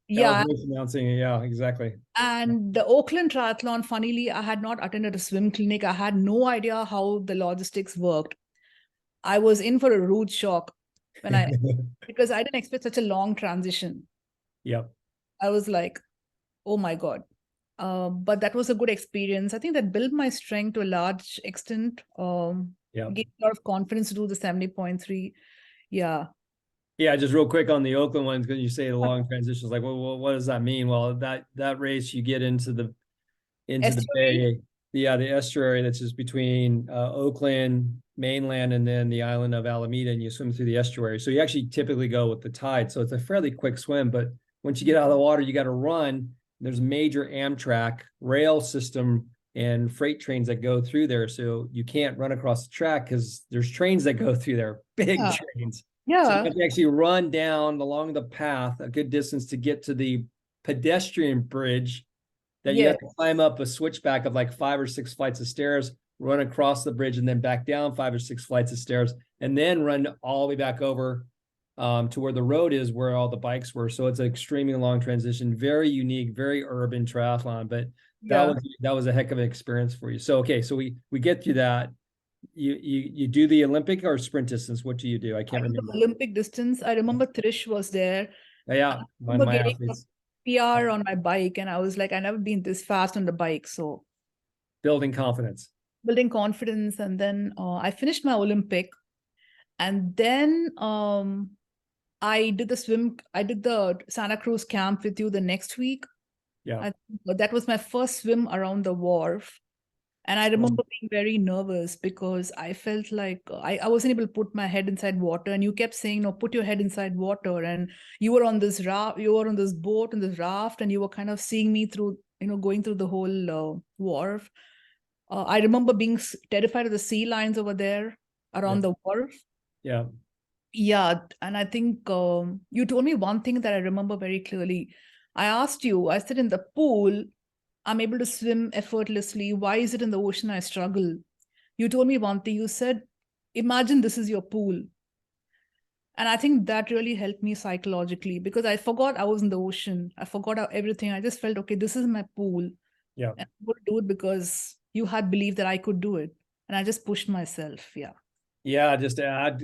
Yeah. race announcing. Yeah, exactly. And the Oakland Triathlon, funnily, I had not attended a swim clinic. I had no idea how the logistics worked. I was in for a rude shock when because I didn't expect such a long transition. Yep. I was like, oh my God. But that was a good experience. I think that built my strength to a large extent. Yep. Gave me a lot of confidence to do the 70.3. Yeah. Yeah, just real quick on the Oakland ones, because you say the long transitions, like, well, what does that mean? Well, that race you get into the Estuary? bay, yeah, the estuary that's just between Oakland mainland and then the island of Alameda, and you swim through the estuary. So you actually typically go with the tide. So it's a fairly quick swim, but once you get out of the water, you got to run. There's major Amtrak rail system and freight trains that go through there. So you can't run across the track because there's trains that go through there, big Yeah. trains. So you Yeah. have to actually run down along the path a good distance to get to the pedestrian bridge that you Yes. have to climb up a switchback of like 5 or 6 flights of stairs, run across the bridge, and then back down 5 or 6 flights of stairs, and then run all the way back over to where the road is, where all the bikes were. So it's an extremely long transition, very unique, very urban triathlon. But Yeah. that was a heck of an experience for you. So okay, so we get through that. You do the Olympic or sprint distance? What do you do? I I can't did the remember. Olympic distance. I remember Trish was there. I Yeah, remember my getting a athletes PR on my bike, and I was like, I never been this fast on the bike. So building confidence. building confidence. And then I finished my Olympic. And then I did the Santa Cruz camp with you the next week. Yeah. That was my first swim around the wharf. And I remember being very nervous because I felt like I wasn't able to put my head inside water. And you kept saying, no, put your head inside water. And you were on this raft, you were on this boat, on this raft, and you were kind of seeing me through, going through the whole wharf. I remember being terrified of the sea lions over there Yeah. around the wharf. Yeah. Yeah, and I think you told me one thing that I remember very clearly. I asked you, I said in the pool, I'm able to swim effortlessly. Why is it in the ocean I struggle? You told me one thing. You said, imagine this is your pool. And I think that really helped me psychologically because I forgot I was in the ocean. I forgot everything. I just felt, okay, this is my pool. Yeah. And I'm going to do it because you had believed that I could do it. And I just pushed myself. Yeah. Yeah, just to add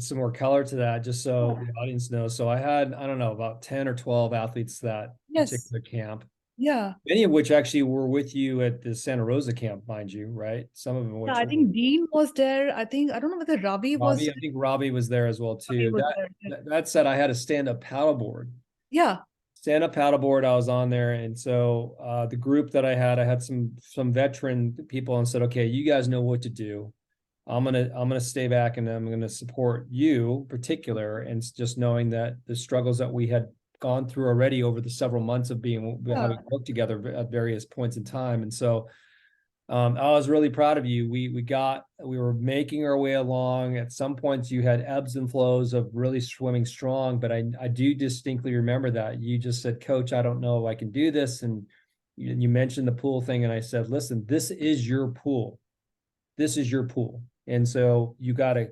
some more color to that, just so Yeah. the audience knows. So I had, I don't know, about 10 or 12 athletes that Yes. particular camp, Yeah. many of which actually were with you at the Santa Rosa camp, mind you, right? Some of them Yeah, which I were think Dean was there. I think I don't know whether Ravi was Robbie. I think Robbie was there as well Ravi too. was there. That said, I had a stand-up paddleboard. Yeah. Stand-up paddleboard, I was on there. And so the group that I had some veteran people and said, okay, you guys know what to do. I'm gonna stay back and I'm gonna support you in particular, and just knowing that the struggles that we had gone through already over the several months of having Yeah. worked together at various points in time. And so I was really proud of you. We were making our way along. At some points you had ebbs and flows of really swimming strong, but I do distinctly remember that you just said, Coach, I don't know if I can do this. And you mentioned the pool thing, and I said, listen, this is your pool. This is your pool. And so you got to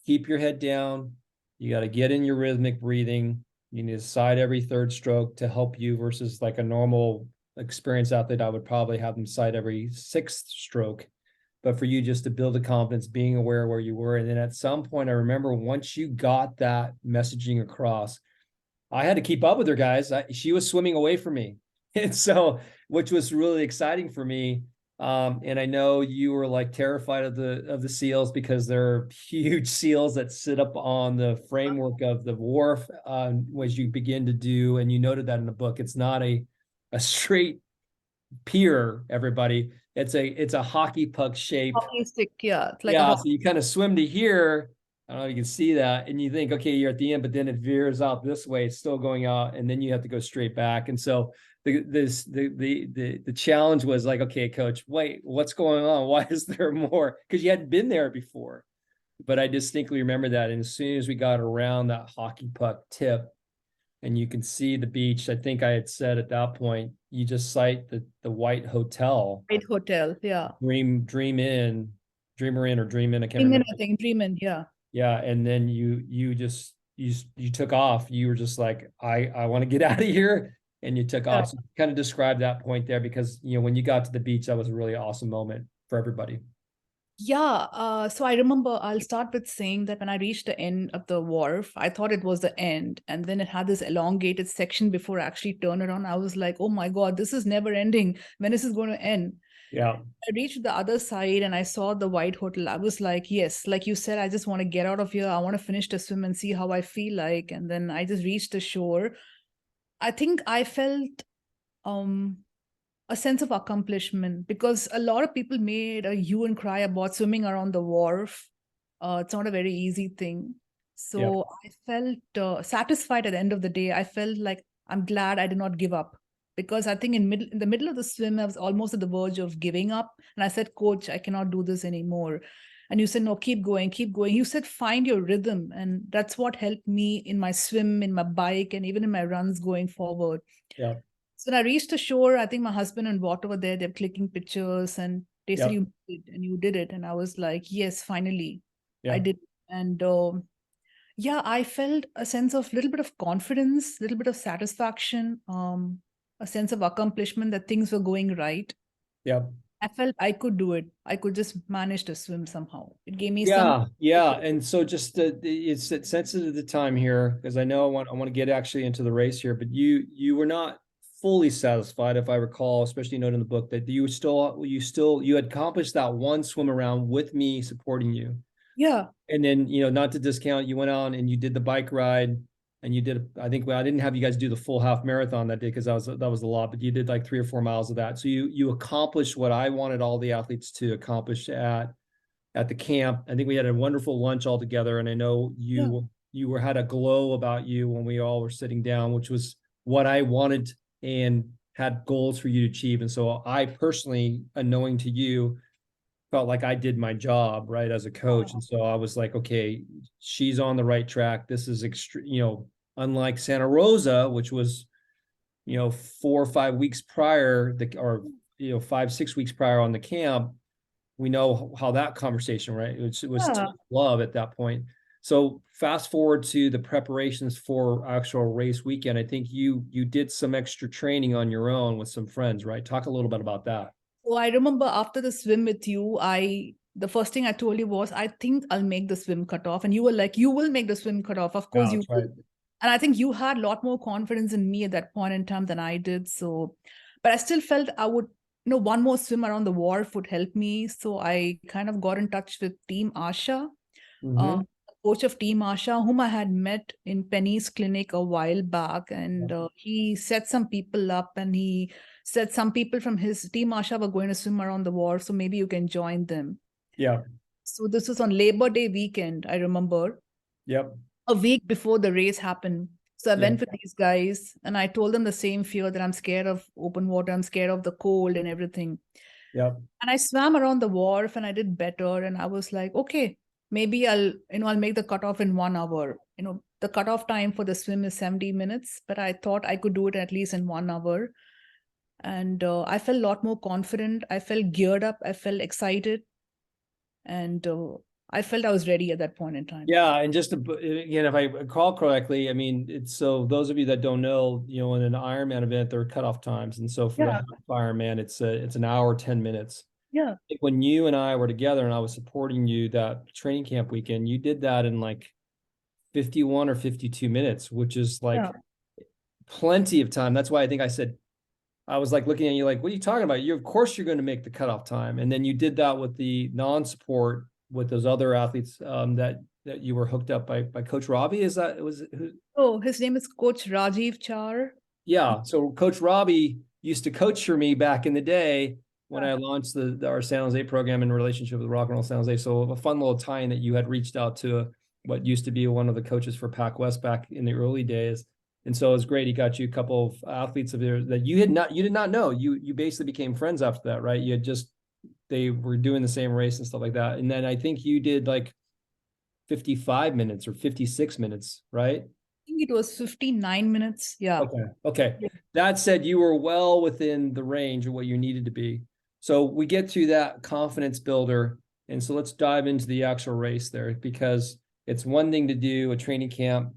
keep your head down. You got to get in your rhythmic breathing. You need to side every third stroke to help you versus like a normal experienced athlete. I would probably have them side every sixth stroke. But for you just to build a confidence, being aware where you were. And then at some point, I remember once you got that messaging across, I had to keep up with her, guys. She was swimming away from me. And so, which was really exciting for me. And I know you were like terrified of the seals because they're huge seals that sit up on the framework of the wharf, as you begin to do, and you noted that in the book. It's not a straight pier, everybody. It's a hockey puck shape. Hockey stick, yeah, it's like a Yeah, so hockey. you kind of swim to here. I don't know if you can see that, and you think, okay, you're at the end, but then it veers out this way. It's still going out, and then you have to go straight back. And so the challenge was like, okay, coach, wait, what's going on? Why is there more? Because you hadn't been there before. But I distinctly remember that. And as soon as we got around that hockey puck tip, and you can see the beach, I think I had said at that point, you just sight the white hotel, Great hotel, yeah. dreamer in or dream in. I can't Dream in, remember. I think, dream in, yeah. Yeah, and then you took off. You were just like, I want to get out of here, and you took Yeah. off. So kind of describe that point there, because when you got to the beach, that was a really awesome moment for everybody. Yeah, so I remember I'll start with saying that when I reached the end of the wharf, I thought it was the end. And then it had this elongated section before I actually turned around. I was like, oh my God, this is never ending. When is this going to end? Yeah, I reached the other side and I saw the white hotel. I was like, yes, like you said, I just want to get out of here. I want to finish the swim and see how I feel like. And then I just reached the shore. I think I felt um a sense of accomplishment because a lot of people made a hue and cry about swimming around the wharf. It's not a very easy thing. yeah, So I felt satisfied at the end of the day. I felt like I'm glad I did not give up because I think in the middle of the swim, I was almost at the verge of giving up. And I said, Coach, I cannot do this anymore. And you said, no, keep going, keep going. You said, find your rhythm. And that's what helped me in my swim, in my bike, and even in my runs going forward. yeah, So when I reached the shore, I think my husband and Water were there. They're clicking pictures, and they said, yeah, "You did, and you did it." And I was like, "Yes, finally, I yeah, did." And yeah, I felt a sense of little bit of confidence, little bit of satisfaction, a sense of accomplishment that things were going right. yeah. I felt I could do it. I could just manage to swim somehow. It gave me some. Yeah, yeah. And so just it's sensitive to time here, because I know I want to get actually into the race here, but you were not fully satisfied, if I recall, especially note in the book that you had accomplished that one swim around with me supporting you. Yeah, And then, not to discount, you went on and you did the bike ride, and you did, I think, well, I didn't have you guys do the full half marathon that day because that was a lot, but you did like 3 or 4 miles of that. So you accomplished what I wanted all the athletes to accomplish at the camp. I think we had a wonderful lunch all together, and I know yeah. you were had a glow about you when we all were sitting down, which was what I wanted and had goals for you to achieve. And so I personally, unknowing to you, felt like I did my job right as a coach. And so I was like, okay, she's on the right track. This is extreme, unlike Santa Rosa, which was 4 or 5 weeks prior, or 5, 6 weeks prior on the camp. We know how that conversation, right? It was Yeah. tough love at that point. So fast forward to the preparations for actual race weekend. I think you did some extra training on your own with some friends, right? Talk a little bit about that. So I remember after the swim with you, the first thing I told you was, I think I'll make the swim cutoff. And you were like, you will make the swim cutoff. Of course Yeah, you that's will. right. And I think you had a lot more confidence in me at that point in time than I did. So, but I still felt I would, one more swim around the wharf would help me. So I kind of got in touch with Team Asha, Mm-hmm. coach of Team Asha, whom I had met in Penny's clinic a while back. And he set some people up and he said some people from his Team Asha were going to swim around the wharf. So maybe you can join them. Yeah. So this was on Labor Day weekend, I remember, Yep. a week before the race happened. So I Yeah. went with these guys and I told them the same fear that I'm scared of open water, I'm scared of the cold and everything. Yep. And I swam around the wharf and I did better. And I was like, okay, maybe I'll make the cutoff in 1 hour. The cutoff time for the swim is 70 minutes, but I thought I could do it at least in 1 hour. And I felt a lot more confident. I felt geared up. I felt excited. And I felt I was ready at that point in time. Yeah, and just to, again, if I recall correctly, I mean, it's so those of you that don't know, in an Ironman event, there are cutoff times, and so for the Yeah, half Ironman, it's an hour 10 minutes. yeah, Like when you and I were together, and I was supporting you that training camp weekend, you did that in like 51 or 52 minutes, which is like yeah, plenty of time. That's why I think I said I was like looking at you like, what are you talking about? Of course you're going to make the cutoff time. And then you did that with the non-support with those other athletes that you were hooked up by Coach Robbie. Is that Oh, his name is Coach Rajiv Char. Yeah. So Coach Robbie used to coach for me back in the day when I launched our San Jose program in relationship with Rock and Roll San Jose. So a fun little tie-in that you had reached out to what used to be one of the coaches for Pac West back in the early days. And so it was great. He got you a couple of athletes of theirs that you did not know. You basically became friends after that, right? They were doing the same race and stuff like that. And then I think you did like 55 minutes or 56 minutes, right? Think it was 59 minutes. Yeah. Okay. Okay. Yeah. That said, you were well within the range of what you needed to be. So we get to that confidence builder. And so let's dive into the actual race there, because it's one thing to do a training camp,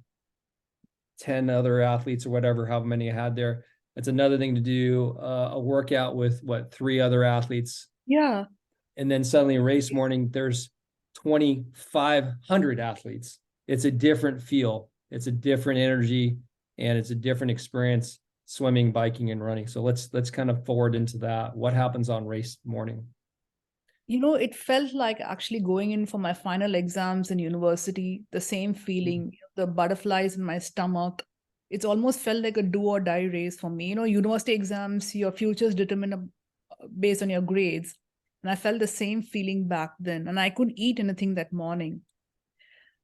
10 other athletes or whatever, however many I had there. It's another thing to do a workout with three other athletes. Yeah. And then suddenly race morning, there's 2,500 athletes. It's a different feel. It's a different energy, and it's a different experience swimming, biking, and running. So let's kind of forward into that. What happens on race morning? It felt like actually going in for my final exams in university, the same feeling, the butterflies in my stomach. It's almost felt like a do or die race for me. University exams, your future is determined based on your grades. And I felt the same feeling back then. And I couldn't eat anything that morning.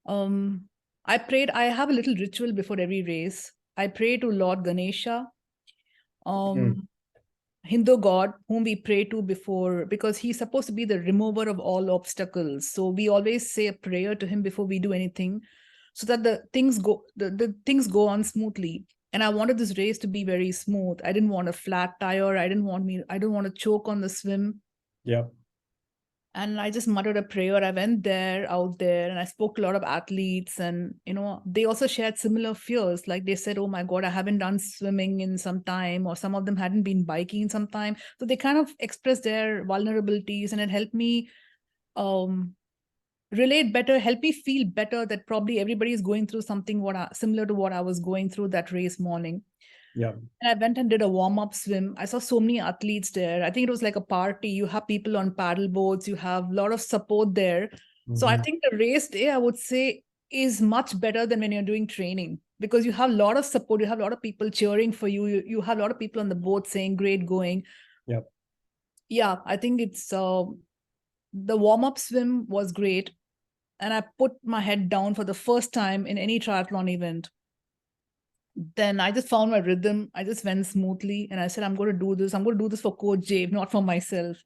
I prayed. I have a little ritual before every race. I pray to Lord Ganesha, Hindu god whom we pray to before, because he's supposed to be the remover of all obstacles. So we always say a prayer to him before we do anything, so that the things go on smoothly. And I wanted this race to be very smooth. I didn't want a flat tire. I didn't want to choke on the swim. Yep. And I just muttered a prayer. I went out there, and I spoke to a lot of athletes. And, they also shared similar fears. Like they said, oh my God, I haven't done swimming in some time, or some of them hadn't been biking in some time. So they kind of expressed their vulnerabilities, and it helped me relate better, help me feel better that probably everybody is going through something similar to what I was going through that race morning. Yeah. And I went and did a warm-up swim. I saw so many athletes there. I think it was like a party. You have people on paddle boards. You have a lot of support there. So I think the race day, I would say, is much better than when you're doing training, because you have a lot of support. You have a lot of people cheering for you. You have a lot of people on the boat saying, great going. Yep. Yeah, I think it's the warm-up swim was great. And I put my head down for the first time in any triathlon event. Then I just found my rhythm. I just went smoothly, and I said, I'm going to do this. I'm going to do this for Coach Jay, not for myself.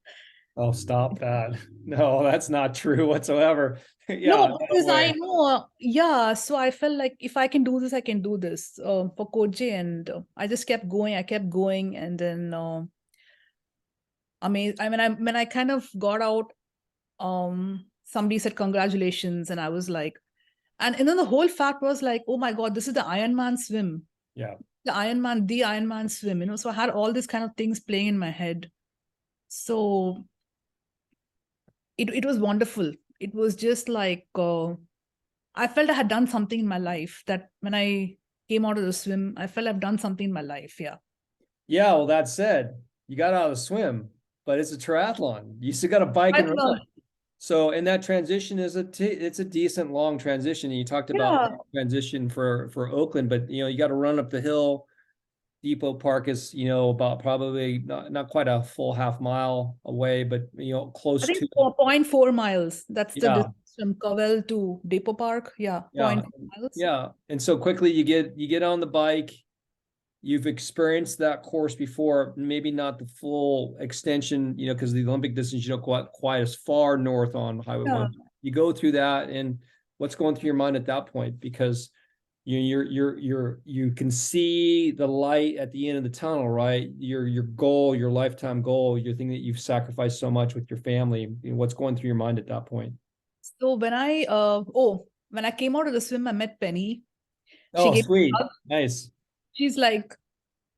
Oh, stop that. No, that's not true whatsoever. Yeah. No, because I know. Yeah. So I felt like if I can do this, I can do this for Coach Jay. And I just kept going. I kept going. And then, when I kind of got out, somebody said, congratulations. And I was like, and then the whole fact was like, oh my God, this is the Ironman swim. Yeah. The Ironman swim, So I had all these kind of things playing in my head. So it was wonderful. It was just like, I felt I had done something in my life, that when I came out of the swim, I felt I've done something in my life. Yeah. Yeah. Well, that said, you got out of the swim, but it's a triathlon. You still got to bike and run. So, and that transition is it's a decent long transition. And you talked about transition for Oakland, but you got to run up the hill. Depot Park is, about probably not quite a full half mile away, but close I think to 0.4 miles. That's the yeah. distance from Cowell to Depot Park. Yeah. Yeah. 0.4 miles. Yeah. And so quickly you get on the bike. You've experienced that course before, maybe not the full extension, because the Olympic distance, you don't go quite as far north on Highway 1. You go through that, and what's going through your mind at that point? Because you can see the light at the end of the tunnel, right? Your goal, your lifetime goal, your thing that you've sacrificed so much with your family. What's going through your mind at that point? So when I came out of the swim, I met Penny. Oh, sweet. Nice. She's like,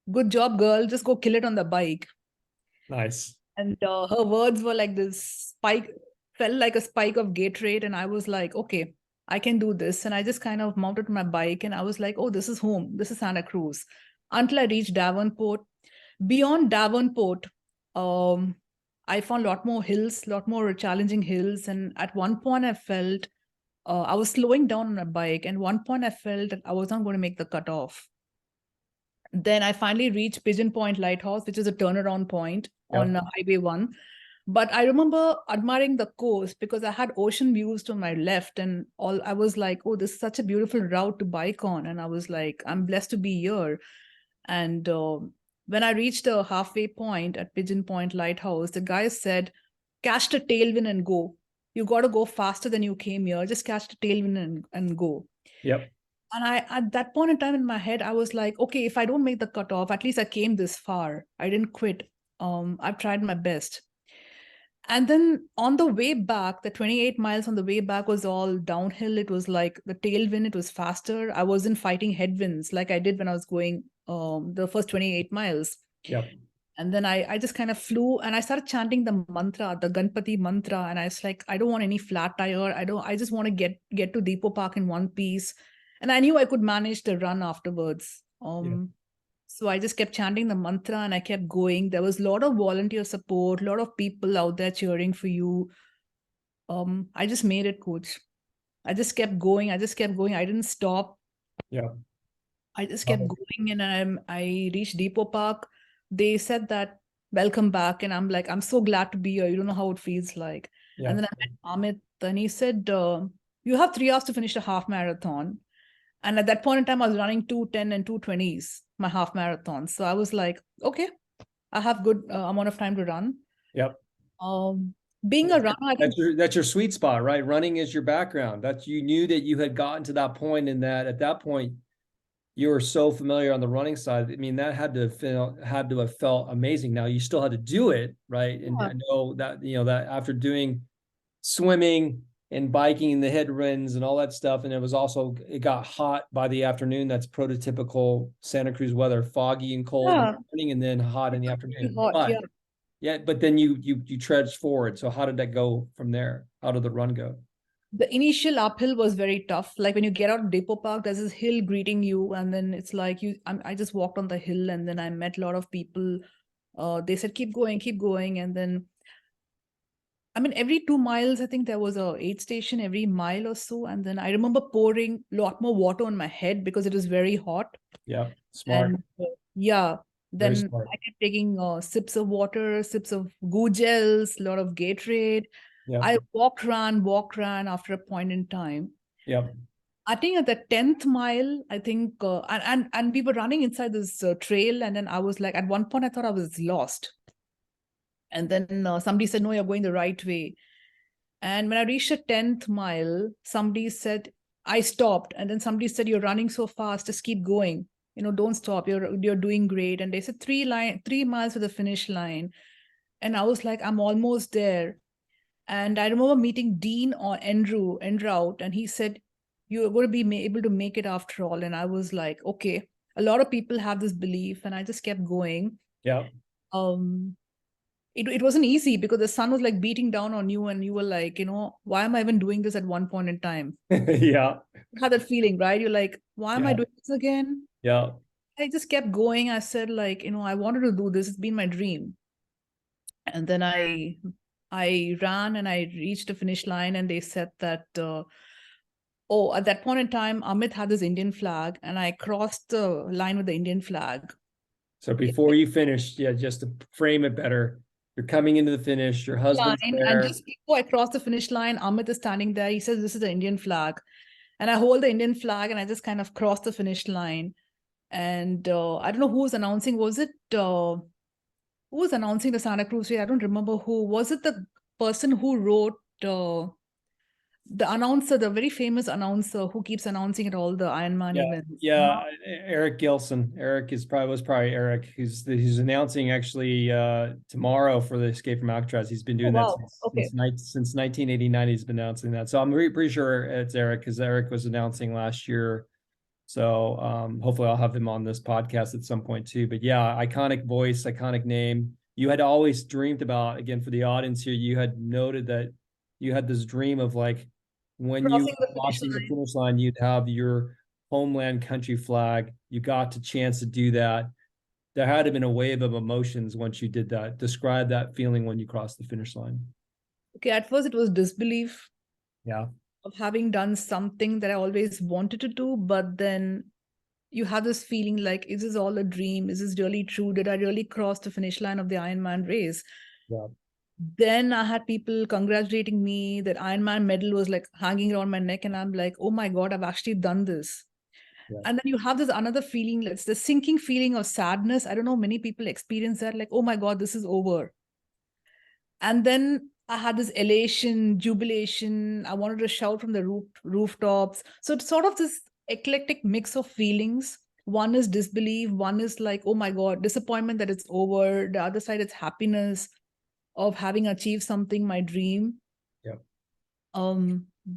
good job, girl. Just go kill it on the bike. Nice. And her words were like this spike, felt like a spike of Gatorade. And I was like, okay, I can do this. And I just kind of mounted my bike, and I was like, oh, this is home. This is Santa Cruz. Until I reached Davenport. Beyond Davenport, I found a lot more hills, a lot more challenging hills. And at one point, I felt I was slowing down on a bike. And one point, I felt that I was not going to make the cutoff. Then I finally reached Pigeon Point Lighthouse, which is a turnaround point Yep. on Highway 1. But I remember admiring the coast because I had ocean views to my left, and all I was like, oh, this is such a beautiful route to bike on. And I was like, I'm blessed to be here. And when I reached the halfway point at Pigeon Point Lighthouse, the guy said, catch the tailwind and go. You got to go faster than you came here. Just catch the tailwind and go. Yep. And I, at that point in time in my head, I was like, okay, if I don't make the cutoff, at least I came this far. I didn't quit. I've tried my best. And then on the way back, the 28 miles on the way back was all downhill. It was like the tailwind, it was faster. I wasn't fighting headwinds like I did when I was going the first 28 miles. Yep. And then I just kind of flew and I started chanting the mantra, the Ganpati mantra. And I was like, I don't want any flat tire. I just want to get to Depot Park in one piece. And I knew I could manage the run afterwards. Yeah. So I just kept chanting the mantra and I kept going. There was a lot of volunteer support, a lot of people out there cheering for you. I just made it, coach. I just kept going. I just kept going. I didn't stop. Yeah. I just Love kept it. going and I reached Depot Park. They said that welcome back. And I'm like, I'm so glad to be here. You don't know how it feels like. Yeah. And then I met Amit and he said, you have 3 hours to finish a half marathon. And at that point in time, I was running 2:10 and 2:20s, my half marathon. So I was like, okay, I have good amount of time to run. Yep. Um, being a runner, I think, That's your sweet spot, right? Running is your background. That's you knew that you had gotten to that point and that at that point you were so familiar on the running side. I mean, that had to have felt amazing. Now you still had to do it, right? And yeah, I know that, that after doing swimming and biking in the headwinds and all that stuff. And it got hot by the afternoon. That's prototypical Santa Cruz weather, foggy and cold in the yeah, morning and then hot in the really afternoon. hot. Yeah. But then you trudged forward. So how did that go from there? How did the run go? The initial uphill was very tough. Like when you get out of Depot Park, there's this hill greeting you, and then it's like I just walked on the hill, and then I met a lot of people. They said, keep going," and then I mean, every 2 miles, I think there was a aid station every mile or so, and then I remember pouring a lot more water on my head because it was very hot. Yeah, smart, And yeah, very then smart. I kept taking sips of water, sips of goo gels, a lot of Gatorade. Yeah, I walked, ran after a point in time. yeah, I think at the 10th mile, I think, and we were running inside this trail. And then I was like, at one point, I thought I was lost. And then somebody said, no, you're going the right way. And when I reached the 10th mile, somebody said, I stopped. And then somebody said, you're running so fast, just keep going. Don't stop. You're doing great. And they said 3 miles to the finish line. And I was like, I'm almost there. And I remember meeting Dean or Andrew out, and he said, you're going to be able to make it after all. And I was like, okay, a lot of people have this belief, and I just kept going. yeah, Um, it wasn't easy because the sun was like beating down on you, and you were like, why am I even doing this at one point in time? yeah, You had that feeling, right? You're like, why am I yeah, doing this again? yeah. I just kept going. I said, like, I wanted to do this. It's been my dream. And then I ran and I reached the finish line, and they said that at that point in time, Amit had this Indian flag, and I crossed the line with the Indian flag. So before you finish, yeah, just to frame it better, you're coming into the finish, your husband's Line, and there. just before I crossed the finish line, Amit is standing there. He says, "This is the Indian flag," and I hold the Indian flag, and I just kind of crossed the finish line. And I don't know who was announcing. Was it who was announcing the Santa Cruz Day? I don't remember who. Was it the person who wrote? The announcer, the very famous announcer who keeps announcing at all the Ironman Yeah, events. yeah. Eric Gilson. Eric was probably Eric, who's announcing actually tomorrow for the Escape from Alcatraz. He's been Oh, doing that wow. Okay. since 1989. He's been announcing that. So I'm pretty sure it's Eric because Eric was announcing last year. So hopefully I'll have him on this podcast at some point too. But yeah, iconic voice, iconic name. You had always dreamed about, again, for the audience here, you had noted that you had this dream of like when you Crossing the were finish crossing the line. finish line, you'd have your homeland country flag. You got the chance to do that. there had to have been a wave of emotions once you did that. Describe that feeling when you crossed the finish line. Okay, at first it was disbelief Yeah. of having done something that I always wanted to do, but then you have this feeling like, is this all a dream? Is this really true? Did I really cross the finish line of the Ironman race? Yeah. Then I had people congratulating me that Ironman medal was like hanging around my neck, and I'm like, oh my God, I've actually done this. Yeah. And then you have this another feeling, it's the sinking feeling of sadness. I don't know, many people experience that, like, oh my God, this is over. And then I had this elation, jubilation. I wanted to shout from the rooftops. So it's sort of this eclectic mix of feelings. One is disbelief, one is like, oh my God, disappointment that it's over. The other side, it's happiness of having achieved something, my dream. Yeah.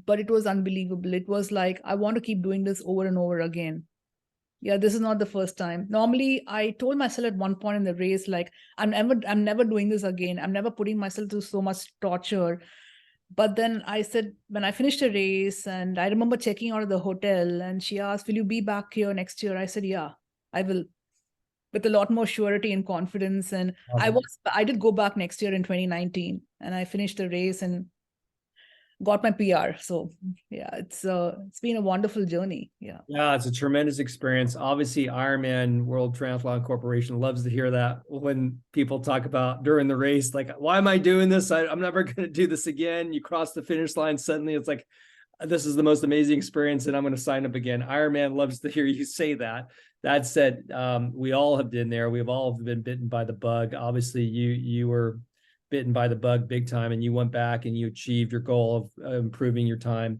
But it was unbelievable. It was like, I want to keep doing this over and over again. Yeah, this is not the first time. Normally, I told myself at one point in the race, like, I'm never doing this again. I'm never putting myself through so much torture. But then I said, when I finished the race, and I remember checking out of the hotel, and she asked, will you be back here next year? I said, yeah, I will, with a lot more surety and confidence. And Awesome. I did go back next year in 2019, and I finished the race and got my PR. So yeah, it's been a wonderful journey. Yeah. Yeah, it's a tremendous experience. Obviously, Ironman World Triathlon Corporation loves to hear that when people talk about during the race, like, why am I doing this? I'm never going to do this again. You cross the finish line, suddenly it's like, this is the most amazing experience and I'm going to sign up again. Ironman loves to hear you say that. That said, we all have been there. We've all been bitten by the bug. Obviously, you were bitten by the bug big time, and you went back and you achieved your goal of improving your time.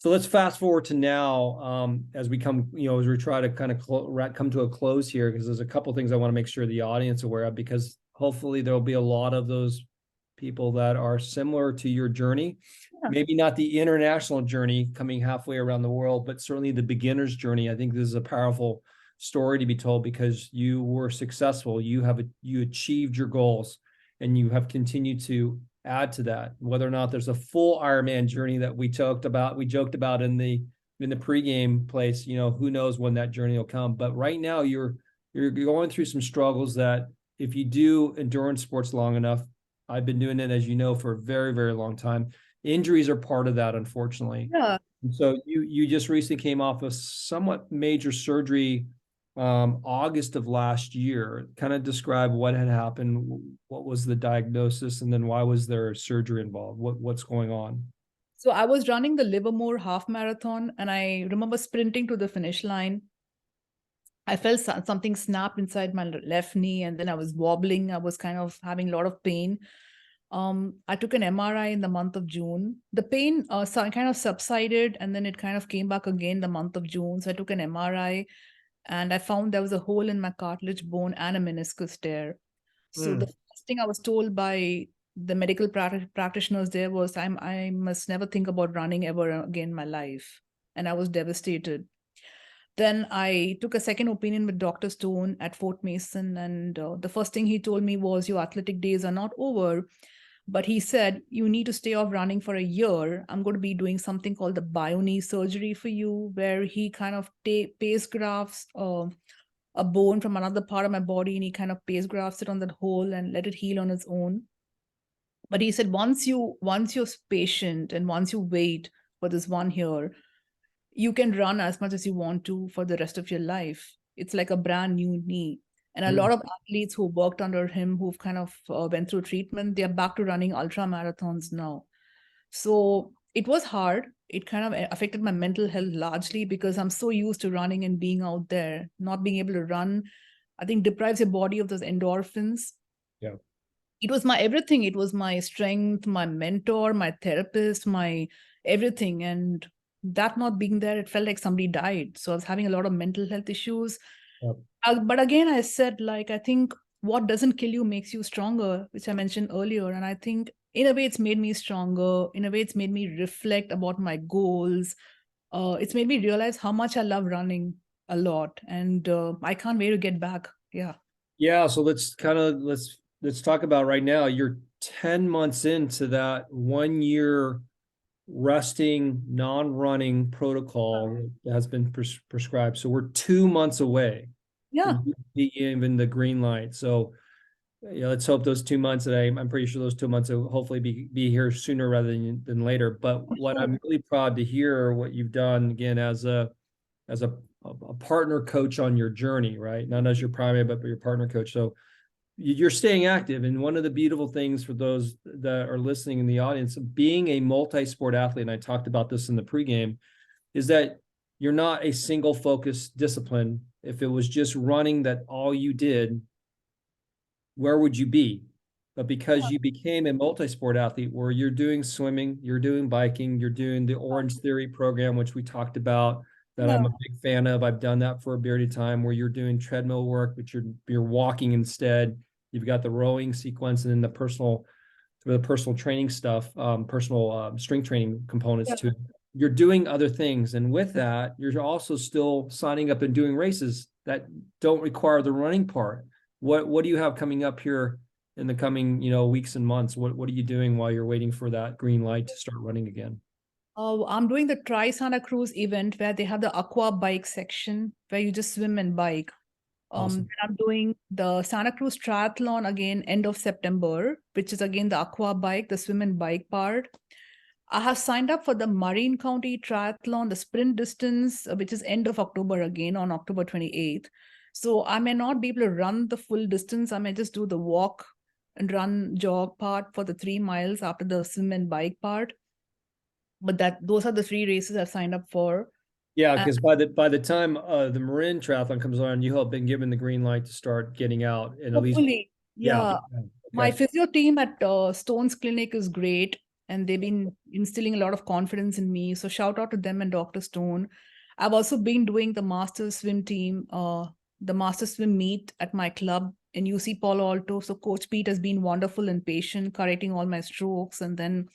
So let's fast forward to now, as we come, as we try to kind of come to a close here, because there's a couple things I want to make sure the audience aware of, because hopefully there'll be a lot of those people that are similar to your journey. Yeah. Maybe not the international journey coming halfway around the world, but certainly the beginner's journey. I think this is a powerful story to be told, because you were successful. You achieved your goals, and you have continued to add to that. Whether or not there's a full Ironman journey that we joked about in the pregame place, who knows when that journey will come. But right now you're going through some struggles that, if you do endurance sports long enough, I've been doing it, as you know, for a very, very long time. Injuries are part of that, unfortunately. Yeah. And so you just recently came off a somewhat major surgery, August of last year. Kind of describe what had happened, what was the diagnosis, and then why was there surgery involved? What's going on? So I was running the Livermore half marathon, and I remember sprinting to the finish line. I felt something snap inside my left knee, and then I was wobbling. I was kind of having a lot of pain. I took an MRI in the month of June. The pain kind of subsided, and then it kind of came back again the month of June. So I took an MRI, and I found there was a hole in my cartilage bone and a meniscus tear. So the first thing I was told by the medical practitioners there was, I must never think about running ever again in my life. And I was devastated. Then I took a second opinion with Dr. Stone at Fort Mason. And the first thing he told me was, your athletic days are not over. But he said, you need to stay off running for a year. I'm going to be doing something called the bio-knee surgery for you, where he kind of pace grafts a bone from another part of my body, and he kind of pace grafts it on that hole and let it heal on its own. But he said, once you're patient and once you wait for this 1 year, you can run as much as you want to for the rest of your life. It's like a brand new knee. And a lot of athletes who worked under him, who've kind of went through treatment, they're back to running ultra marathons now. So it was hard. It kind of affected my mental health largely, because I'm so used to running and being out there. Not being able to run, I think, deprives your body of those endorphins. Yeah. It was my everything. It was my strength, my mentor, my therapist, my everything. And that not being there, it felt like somebody died. So I was having a lot of mental health issues. Yep. But again, I said, like, I think what doesn't kill you makes you stronger, which I mentioned earlier. And I think in a way it's made me stronger. In a way it's made me reflect about my goals. It's made me realize how much I love running a lot. And I can't wait to get back. Yeah. Yeah. So let's talk about right now. You're 10 months into that 1 year resting, non-running protocol that has been prescribed. So we're 2 months away. for Yeah. you to be given the green light. So, let's hope those 2 months that I'm pretty sure those 2 months will hopefully be here sooner rather than later. But For what sure. I'm really proud to hear what you've done again as a partner coach on your journey, right? Not as your primary, but your partner coach. So you're staying active. And one of the beautiful things for those that are listening in the audience, being a multi-sport athlete, and I talked about this in the pregame, is that you're not a single focused discipline. If it was just running that all you did, where would you be? But because you became a multi-sport athlete where you're doing swimming, you're doing biking, you're doing the Orange Theory program, which we talked about, that Yeah. I'm a big fan of. I've done that for a period of time where you're doing treadmill work, but you're walking instead. You've got the rowing sequence and then the personal training stuff, personal strength training components Yeah. to it. You're doing other things. And with that, you're also still signing up and doing races that don't require the running part. What do you have coming up here in the coming, weeks and months? What are you doing while you're waiting for that green light to start running again? I'm doing the Tri Santa Cruz event where they have the aqua bike section where you just swim and bike. Awesome. Then I'm doing the Santa Cruz Triathlon again, end of September, which is again the aqua bike, the swim and bike part. I have signed up for the Marin County Triathlon, the sprint distance, which is end of October again on October 28th. So I may not be able to run the full distance. I may just do the walk and run jog part for the 3 miles after the swim and bike part. But those are the three races I've signed up for. Yeah, And because by the time the Marin Triathlon comes on, you have been given the green light to start getting out and at least, hopefully, yeah. yeah, my Okay. physio team at Stone's Clinic is great, and they've been instilling a lot of confidence in me. So shout out to them and Dr. Stone. I've also been doing the master swim team, the master swim meet at my club in UC Palo Alto. So Coach Pete has been wonderful and patient, correcting all my strokes. And then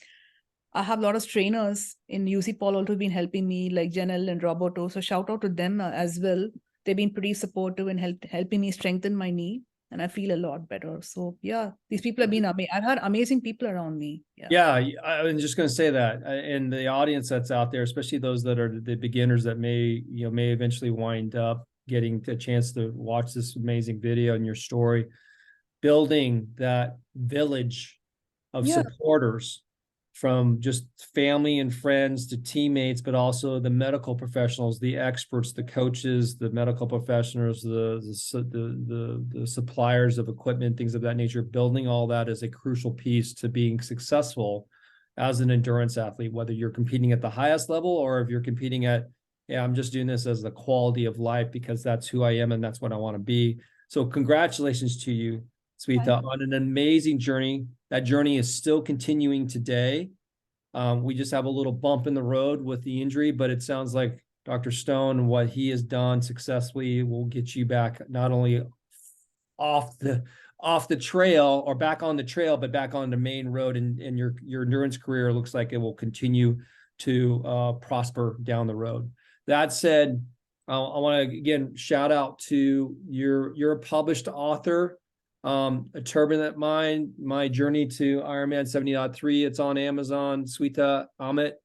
I have a lot of trainers in UC Palo Alto who've been helping me, like Janelle and Roberto. So shout out to them as well. They've been pretty supportive and helping me strengthen my knee, and I feel a lot better. So yeah, these people have been amazing. I've had amazing people around me. Yeah. Yeah, I was just going to say that, and the audience that's out there, especially those that are the beginners that may eventually wind up getting a chance to watch this amazing video and your story, building that village of Yeah. supporters from just family and friends to teammates, but also the medical professionals, the experts, the coaches, the medical professionals, the suppliers of equipment, things of that nature. Building all that is a crucial piece to being successful as an endurance athlete, whether you're competing at the highest level or if you're competing at, yeah, I'm just doing this as the quality of life because that's who I am and that's what I want to be. So congratulations to you, Swetha, on an amazing journey. That journey is still continuing today. We just have a little bump in the road with the injury, but it sounds like Dr. Stone and what he has done successfully will get you back not only off the trail or back on the trail, but back on the main road. And your endurance career looks like it will continue to prosper down the road. That said, I want to again shout out to you're a published author. A Turbulent Mind, My Journey to Ironman 70.3. It's on Amazon. Swetha, Amit,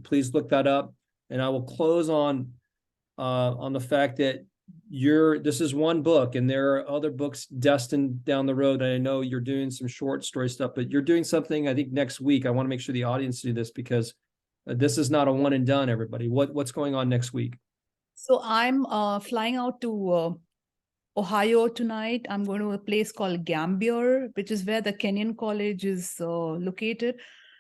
please look that up. And I will close on the fact that this is one book, and there are other books destined down the road. And I know you're doing some short story stuff, but you're doing something I think next week. I want to make sure the audience do this because this is not a one and done. Everybody, what's going on next week? So I'm flying out to Ohio tonight. I'm going to a place called Gambier, which is where the Kenyon College is located.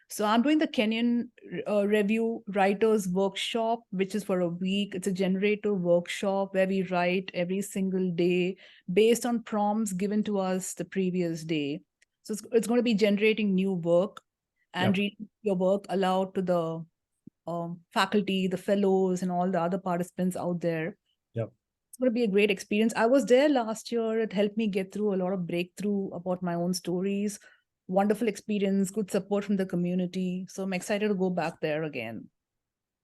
So I'm doing the Kenyon Review Writers Workshop, which is for a week. It's a generator workshop where we write every single day based on prompts given to us the previous day. So it's going to be generating new work and Yep. reading your work aloud to the faculty, the fellows, and all the other participants out there. Yep. It's going to be a great experience. I was there last year. It helped me get through a lot of breakthrough about my own stories. Wonderful experience, good support from the community. So I'm excited to go back there again.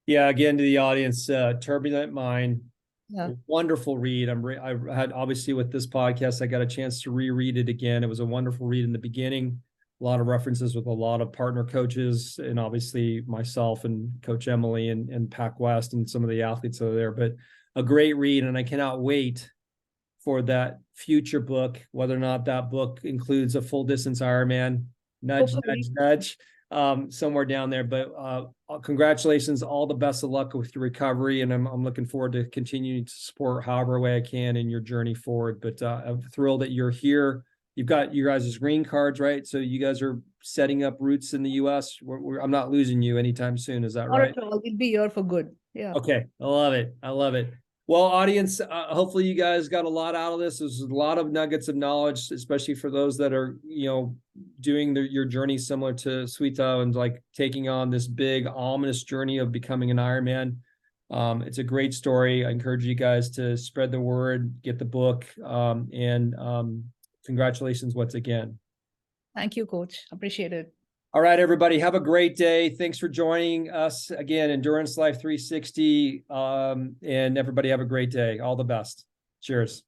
Yeah, again to the audience, Turbulent Mind, Yeah. wonderful read. I had obviously with this podcast, I got a chance to reread it again. It was a wonderful read in the beginning. A lot of references with a lot of partner coaches, and obviously myself and Coach Emily and Pac West and some of the athletes that are there. But a great read, and I cannot wait for that future book, whether or not that book includes a full distance Ironman, nudge, Hopefully. somewhere down there. But congratulations, all the best of luck with your recovery. And I'm looking forward to continuing to support however way I can in your journey forward. But I'm thrilled that you're here. You've got you guys' green cards, right? So you guys are setting up roots in the US. I'm not losing you anytime soon. Is that Not right? at all. We'll be here for good. Yeah. Okay. I love it. I love it. Well, audience, hopefully you guys got a lot out of this. There's a lot of nuggets of knowledge, especially for those that are, doing your journey similar to Swetha and like taking on this big ominous journey of becoming an Ironman. It's a great story. I encourage you guys to spread the word, get the book, and congratulations once again. Thank you, Coach. Appreciate it. All right, everybody, have a great day. Thanks for joining us again, Endurance Life 360. And everybody have a great day. All the best. Cheers.